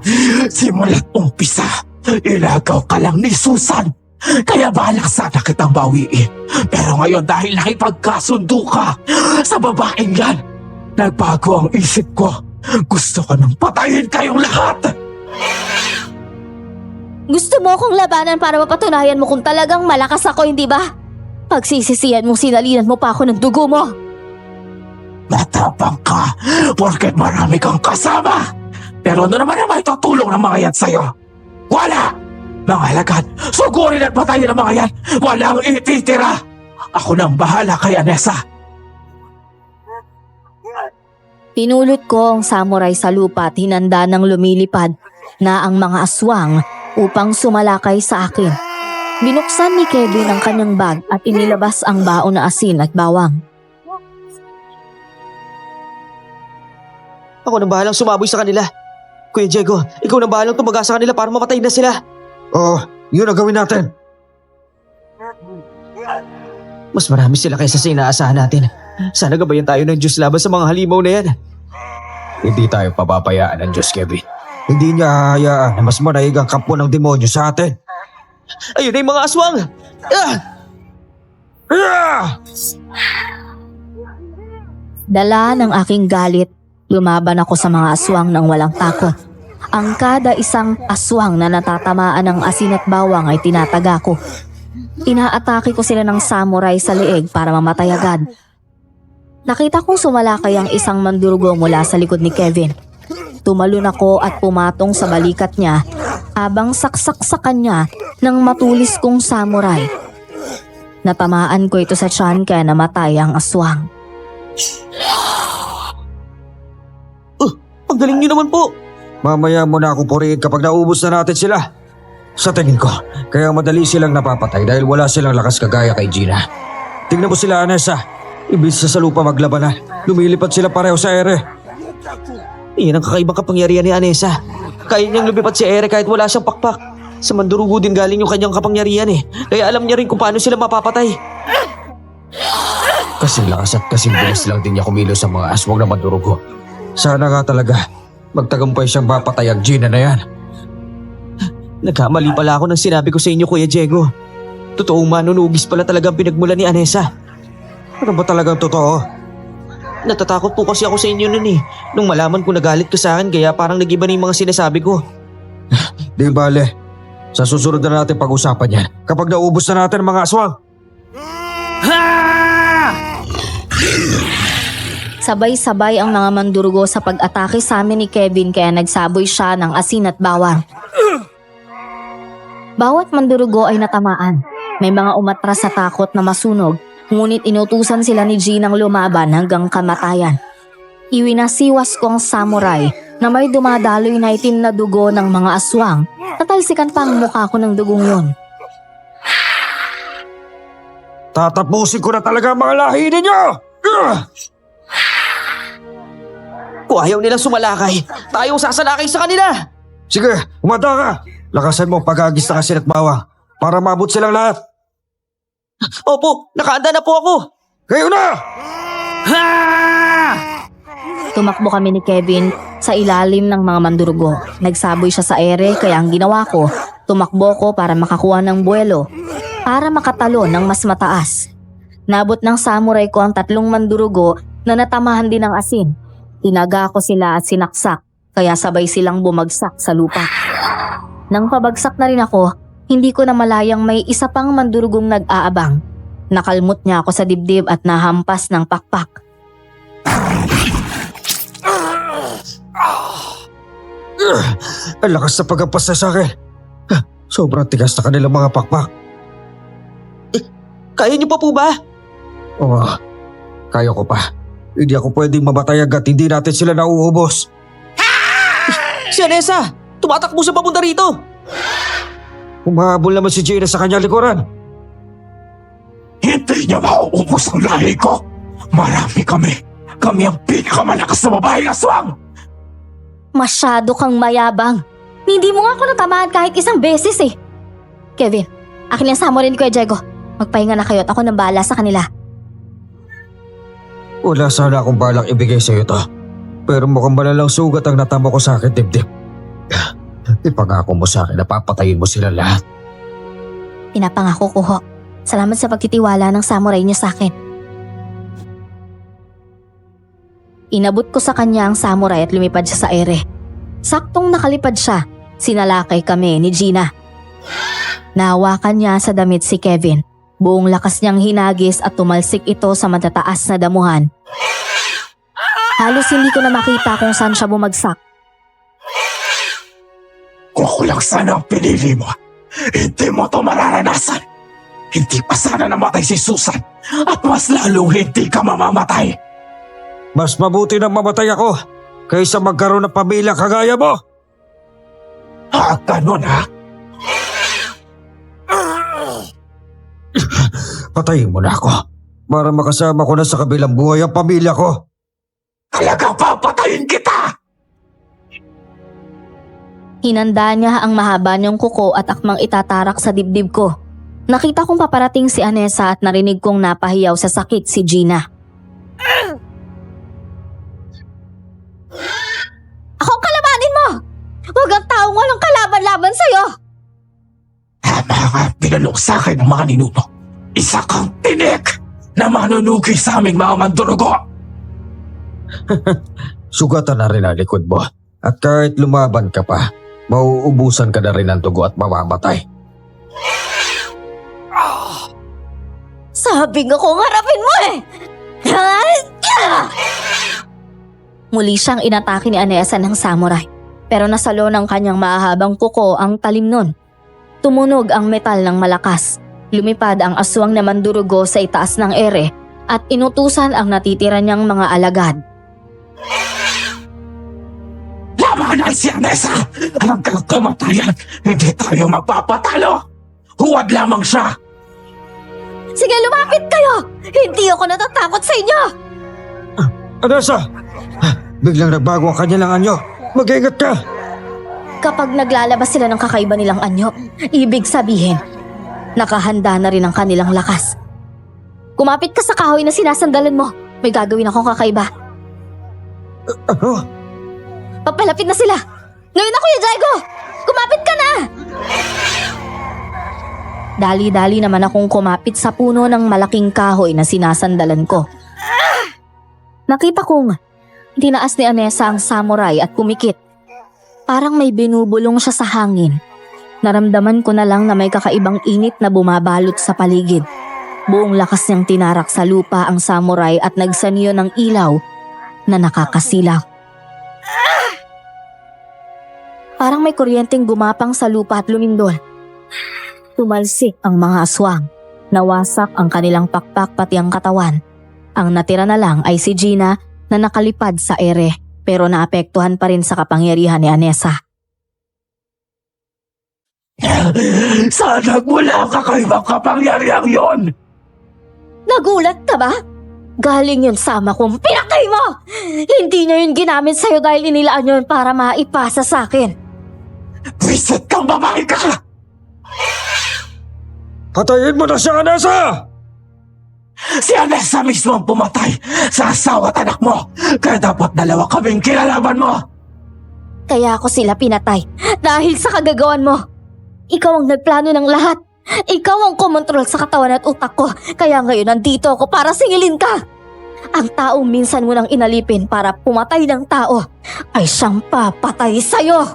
Simula't umpisa, ilagaw ka lang ni Susan. Kaya balak sana kitang bawiin. Pero ngayon dahil nakipagkasundo ka sa babaeng yan, nagbago ang isip ko. Gusto ko nang patayin kayong lahat. Gusto mo akong labanan para mapatunayan mo kung talagang malakas ako, hindi ba? Pagsisisihan mo, sinalinan mo pa ako ng dugo mo. Matapang ka porket marami kang kasama. Pero ano naman ang maitutulong ng mga yan sa'yo? Wala! Mga alagad, sugurin at patayin ang mga yan. Walang ititira. Ako nang bahala kay Anessa. Pinulot ko ang samurai sa lupa at hinanda ng lumilipad na ang mga aswang upang sumalakay sa akin. Binuksan ni Kevin ang kanyang bag at inilabas ang baon na asin at bawang. Ako nang bahalang sumaboy sa kanila. Kuya Diego, ikaw nang bahalang tumaga sa kanila para mamatay na sila. Oo, yun ang gawin natin. Mas marami sila kaysa sa inaasahan natin. Sana gabayan tayo ng Diyos laban sa mga halimaw na yan. Hindi tayo papapayaan ng Diyos, Kevin. Hindi niya hahayaan na mas manaig ang kampo ng demonyo sa atin. Ayun na yung mga aswang! Ah! Ah! Dala ng aking galit, lumaban ako sa mga aswang ng walang takot. Ang kada isang aswang na natatamaan ng asin at bawang ay tinataga ko. Inaatake ko sila ng samurai sa leeg para mamatay agad. Nakita kong sumalakay ang isang mandurugo mula sa likod ni Kevin. Tumalon ako at pumatong sa balikat niya habang saksak sa kanya ng matulis kong samurai. Natamaan ko ito sa tiyan kaya namatay ang aswang. Ang galing niyo naman po! Mamaya mo na akong purihin kapag naubos na natin sila. Sa tingin ko, kaya madali silang napapatay dahil wala silang lakas kagaya kay Gina. Tingnan mo sila, Anessa. Ibig sa lupa maglaban na, lumilipad sila pareho sa ere. Iyan ang kakaibang kapangyarihan ni Anessa. Kaya niyang lumipat si Ere kahit wala siyang pakpak. Sa mandurugo din galing yung kanyang kapangyarihan eh. Kaya alam niya rin kung paano sila mapapatay. Kasing lakas at kasing bilis lang din niya kumilos sa mga aswang na mandurugo. Sana nga talaga, magtagumpay siyang mapatay ang Gina na yan. Nagkamali pala ako nang sinabi ko sa inyo, Kuya Diego. Totoong manunugis pala talagang pinagmula ni Anessa. Ano ba talagang totoo? Natatakot po kasi ako sa inyo nun eh. Nung malaman ko nagalit ka sa akin kaya parang nag-iba na yung mga sinasabi ko. Di bale, sa susunod na natin pag-usapan yan kapag naubos na natin ang mga aswang. Sabay-sabay ang mga mandurugo sa pag-atake sa amin ni Kevin kaya nagsaboy siya ng asin at bawang. Bawat mandurugo ay natamaan. May mga umatras sa takot na masunog, ngunit inutusan sila ni Ginang lumaban hanggang kamatayan. Iwinasiwas ko ang samurai na may dumadaloy na itim na dugo ng mga aswang. Natalsikan pa ang mukha ko ng dugong yun. Tatapusin ko na talaga ang mga lahi ninyo! Kung ayaw nilang sumalakay, tayong sasalakay sa kanila! Sige, umanda ka! Lakasan mo ang pag-agis na kasi at bawang para maabot silang lahat. Opo, nakaanda na po ako! Kayo na! Tumakbo kami ni Kevin sa ilalim ng mga mandurugo. Nagsaboy siya sa ere kaya ang ginawa ko, tumakbo ko para makakuha ng buwelo para makatalo ng mas mataas. Nabot ng samurai ko ang 3 mandurugo na natamahan din ng asin. Tinaga ko sila at sinaksak kaya sabay silang bumagsak sa lupa. Nang pabagsak na rin ako, hindi ko na malayang may isa pang mandurugong nag-aabang. Nakalmot niya ako sa dibdib at nahampas ng pakpak. Ang lakas na paghampas na sa akin. Sobrang tigas na kanilang mga pakpak. Kaya niyo pa po ba? Oo, kaya ko pa. Hindi ako pwedeng mamatay agad, hindi natin sila nauubos. Si Anessa! Tumatakbo sa papunta rito! Humahabol naman si Gina sa kanyang likuran. Hindi niya mauubos ang lahi ko. Marami kami. Kami ang pinakamalakas na babaeng aswang. Masyado kang mayabang. Hindi mo nga ako natamaan kahit isang beses eh. Kevin, akin lang sa mo rin Kuya Diego. Magpahinga na kayo at ako nang bahala sa kanila. Wala sana akong balak ibigay sa iyo to. Pero mukhang malalang sugat ang natama ko sa akin, dibdib. Ipangako mo sa akin na papatayin mo sila lahat. Pinapangako ko ho. Salamat sa pagtitiwala ng samurai niyo sa akin. Inabot ko sa kanya ang samurai at lumipad siya sa ere. Saktong nakalipad siya, sinalakay kami ni Gina. Nahawakan niya sa damit si Kevin. Buong lakas niyang hinagis at tumalsik ito sa matataas na damuhan. Halos hindi ko na makita kung saan siya bumagsak. Kung ako lang sana ang pinili mo, hindi mo to mararanasan. Hindi pa sana namatay si Susan at mas lalong hindi ka mamamatay. Mas mabuti nang mamatay ako kaysa magkaroon ng pamilya kagaya mo. Ganun ha? Patayin mo na ako para makasama ko na sa kabilang buhay ang pamilya ko. Talagang papatayin kita! Hinanda niya ang mahaba niyang kuko at akmang itatarak sa dibdib ko. Nakita kong paparating si Anessa at narinig kong napahiyaw sa sakit si Gina. Ako kalabanin mo! Huwag ang taong walang kalaban-laban sa'yo! Tama ka, itinalok sa akin ng mga ninuno. Isa kang tinik na manunugi sa aming mga mandurugo. Sugatan na rin ang likod mo. At kahit lumaban ka pa, mauubusan ka na rin ng dugo at mamamatay. Sabi nga kong harapin mo eh! Muli siyang inatake ni Anessa ng samurai, pero nasalo ng kanyang mahahabang kuko ang talim nun. Tumunog ang metal ng malakas. Lumipad ang aswang na mandurugo sa itaas ng ere at inutusan ang natitira niyang mga alagad. Labanan si Anessa! Hanggang kamatayan, hindi tayo magpapatalo! Huwag lamang siya! Sige, lumapit kayo! Hindi ako natatakot sa inyo! Anessa! Biglang nagbago ang kanilang anyo. Mag-ingat ka! Kapag naglalabas sila ng kakaiba nilang anyo, ibig sabihin, nakahanda na rin ang kanilang lakas. Kumapit ka sa kahoy na sinasandalan mo. May gagawin akong kakaiba. Ano? Papalapit na sila! Ngayon na, Kuya Jaigo! Kumapit ka na! Dali-dali naman akong kumapit sa puno ng malaking kahoy na sinasandalan ko. Nakita kong tinaas ni Anessa ang samurai at kumikit. Parang may binubulong siya sa hangin. Naramdaman ko na lang na may kakaibang init na bumabalot sa paligid. Buong lakas niyang tinarak sa lupa ang samurai at nagsanyo ng ilaw na nakakasilaw. Parang may kuryenteng gumapang sa lupa at lumindol. Tumalsik ang mga aswang. Nawasak ang kanilang pakpak pati ang katawan. Ang natira na lang ay si Gina na nakalipad sa ere pero naapektuhan pa rin sa kapangyarihan ni Anessa. Saan nagmula ang kakaibang kapangyarihan yon? Nagulat ka ba? Galing yun sa ama kong pinakay mo! Hindi niya yun ginamit sa'yo dahil inilaan yun para maipasa sa akin. Visit kang babae ka! Patayin mo na si Anessa! Si Anessa mismo ang pumatay sa asawa at anak mo. Kaya dapat dalawa kaming kilalaban mo. Kaya ako sila pinatay dahil sa kagagawan mo. Ikaw ang nagplano ng lahat. Ikaw ang kumontrol sa katawan at utak ko. Kaya ngayon nandito ako para singilin ka. Ang taong minsan mo nang inalipin para pumatay ng tao ay siyang papatay sa'yo.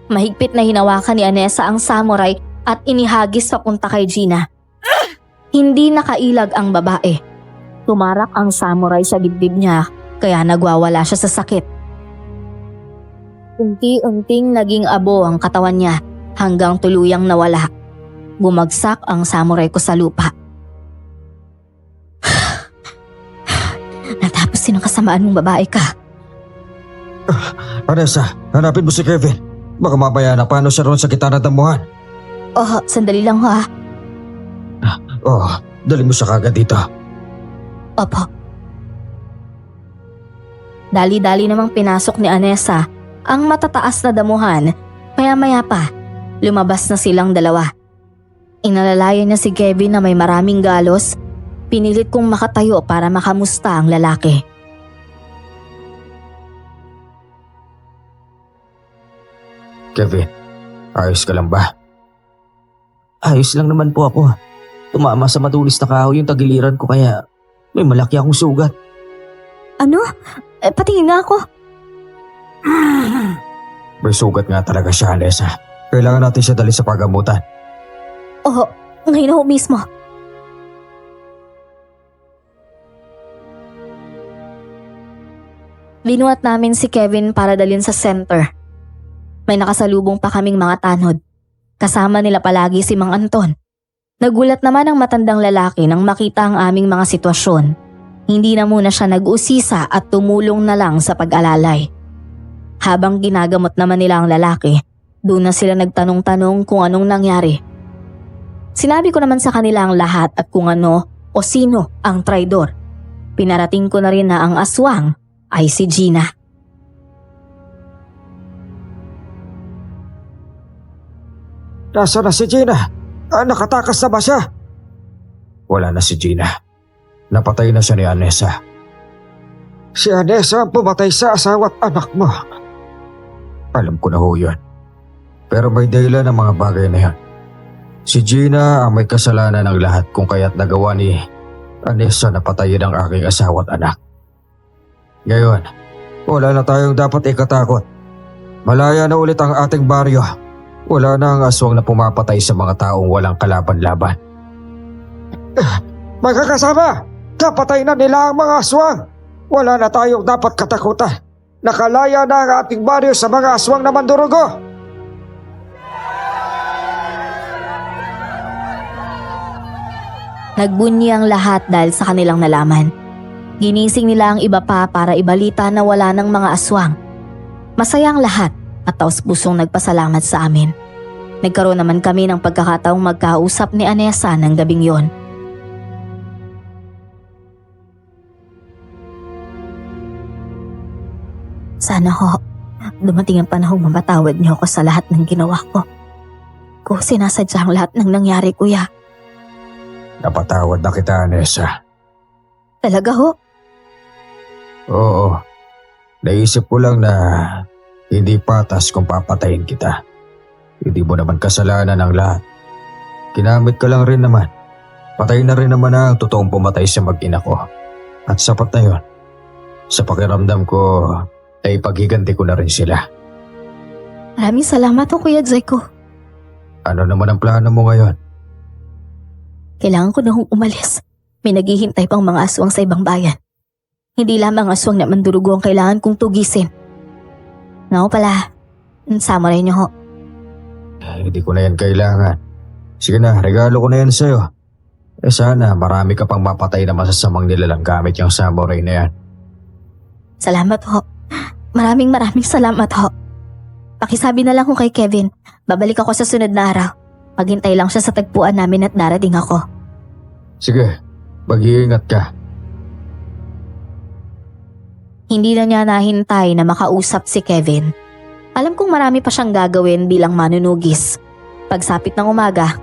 Mahigpit na hinawakan ni Anessa ang samurai at inihagis papunta kay Gina. Hindi nakailag ang babae. Tumarak ang samurai sa dibdib niya kaya nagwawala siya sa sakit. Unti-unting naging abo ang katawan niya hanggang tuluyang nawala. Bumagsak ang samurai ko sa lupa. Natapos din ang kasamaan mong babae ka. Anessa, hanapin mo si Kevin. Baka mamaya na paano siya roon sa gitna ng damuhan. Oh, sandali lang ho ah. Oh, dali mo siya kagad dito. Opo. Dali-dali namang pinasok ni Anessa ang matataas na damuhan. Maya-maya pa, lumabas na silang dalawa. Inalalayan niya si Kevin na may maraming galos. Pinilit kong makatayo para makamusta ang lalaki. Kevin, ayos ka lang ba? Ayos lang naman po ako. Tumama sa matulis na kahoy yung tagiliran ko kaya may malaki akong sugat. Ano? Patingin nga ako. May sugat nga talaga siya, Anessa. Kailangan natin siya dali sa pagamutan. Oh, ngayon ako mismo. Binuhat namin si Kevin para dalhin sa center. May nakasalubong pa kaming mga tanod. Kasama nila palagi si Mang Anton. Nagulat naman ang matandang lalaki nang makita ang aming mga sitwasyon. Hindi na muna siya nag-usisa at tumulong na lang sa pag-alalay. Habang ginagamot naman nila ang lalaki, doon na sila nagtanong-tanong kung anong nangyari. Sinabi ko naman sa kanila ang lahat at kung ano o sino ang traidor. Pinarating ko na rin na ang aswang ay si Gina. Nasaan na si Gina? Nakatakas na ba siya? Wala na si Gina. Napatay na siya ni Anessa. Si Anessa ang pumatay sa asawa at anak mo. Alam ko na ho yun. Pero may dahilan ng mga bagay na yan. Si Gina ang may kasalanan ng lahat kung kaya't nagawa ni Anessa na patayin ang aking asawa at anak. Ngayon, wala na tayong dapat ikatakot. Malaya na ulit ang ating baryo. Wala na ang aswang na pumapatay sa mga taong walang kalaban-laban. Mga kasama, kapatay na nila ang mga aswang. Wala na tayong dapat katakutan. Nakalaya na ang ating baryo sa mga aswang na mandurugo. Nagbunyi ang lahat dahil sa kanilang nalaman. Ginising nila ang iba pa para ibalita na wala ng mga aswang. Masaya ang lahat at taos-pusong nagpasalamat sa amin. Nagkaroon naman kami ng pagkakataong magkausap ni Anessa ng gabing yon. Sana ho, dumating ang panahong mapatawad niyo ako sa lahat ng ginawa ko. Kung sinasadya ang lahat ng nangyari, kuya. Napatawad na kita, Anessa. Talaga ho? Oo. Naisip ko lang na hindi patas kung papatayin kita. Hindi mo naman kasalanan ang lahat. Kinamit ka lang rin naman. Patay na rin naman ang totoong pumatay sa mag-ina ko. At sapat na yun. Sa pakiramdam ko, ay paghiganti ko na rin sila. Maraming salamat ho, Kuya Jaiko. Ano naman ang plano mo ngayon? Kailangan ko na hong umalis. May naghihintay pang mga aswang sa ibang bayan. Hindi lamang aswang na mandurugo ang kailangan kong tugisin. Nga pala, samurai niyo ho. Hindi ko na yan kailangan. Sige na, regalo ko na yan sa'yo. Sana marami ka pang mapatay na masasamang nilalang gamit yung samurai na yan. Salamat ho. Maraming salamat ho. Pakisabi na lang ho kay Kevin. Babalik ako sa sunod na araw. Maghintay lang siya sa tagpuan namin at darating ako. Sige, mag-iingat ka. Hindi na niya nahintay na makausap si Kevin. Alam kong marami pa siyang gagawin bilang manunugis. Pagsapit ng umaga,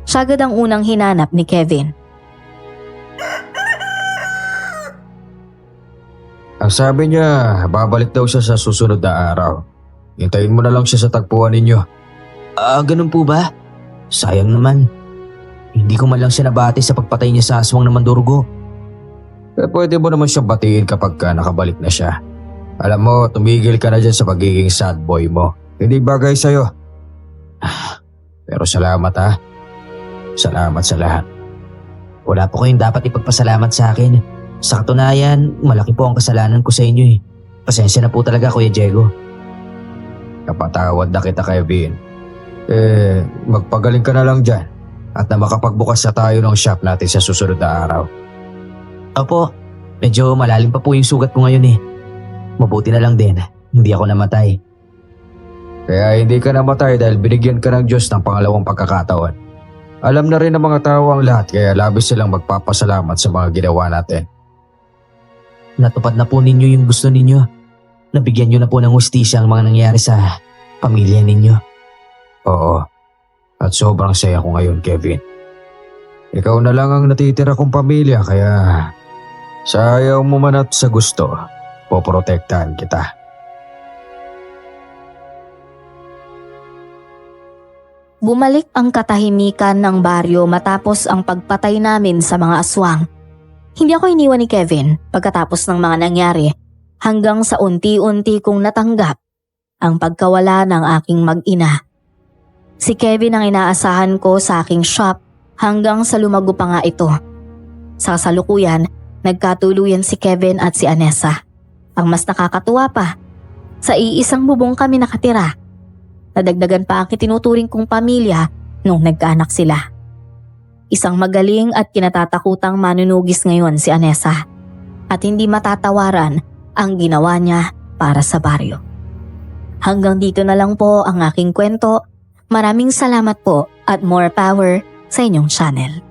siya agad ang unang hinanap ni Kevin. Ang sabi niya, babalik daw siya sa susunod na araw. Hintayin mo na lang siya sa tagpuan ninyo. Ganun po ba? Sayang naman. Hindi ko man lang siya nabati sa pagpatay niya sa aswang na mandurugo. Pwede mo naman siya batiin kapag nakabalik na siya. Alam mo, tumigil ka na dyan sa pagiging sad boy mo. Hindi bagay sa'yo. Pero salamat ha. Salamat sa lahat. Wala po kayong dapat ipagpasalamat sa akin. Sa katunayan, malaki po ang kasalanan ko sa inyo eh. Pasensya na po talaga, Kuya Diego. Napatawad na kita, Kevin. Magpagaling ka na lang dyan. At na makapagbukas na tayo ng shop natin sa susunod na araw. Opo, medyo malalim pa po yung sugat ko ngayon eh. Mabuti na lang din, hindi ako namatay. Kaya hindi ka namatay dahil binigyan ka ng Diyos ng pangalawang pagkakataon. Alam na rin ng mga tao ang lahat kaya labis silang magpapasalamat sa mga ginawa natin. Natupad na po ninyo yung gusto ninyo. Nabigyan nyo na po ng hustisya ang mga nangyari sa pamilya ninyo. Oo. At sobrang saya ko ngayon, Kevin. Ikaw na lang ang natitira kong pamilya kaya sa ayaw mo man at sa gusto, poprotektahan kita. Bumalik ang katahimikan ng baryo matapos ang pagpatay namin sa mga aswang. Hindi ako iniwan ni Kevin pagkatapos ng mga nangyari hanggang sa unti-unti kong natanggap ang pagkawala ng aking mag-ina. Si Kevin ang inaasahan ko sa aking shop hanggang sa lumago pa nga ito. Sa kasalukuyan, nagkatuluyan si Kevin at si Anessa. Ang mas nakakatuwa pa, sa iisang bubong kami nakatira. Nadagdagan pa ang kitinuturing kong pamilya nung nagkaanak sila. Isang magaling at kinatatakutang manunugis ngayon si Anessa. At hindi matatawaran ang ginawa niya para sa baryo. Hanggang dito na lang po ang aking kwento. Maraming salamat po at more power sa inyong channel.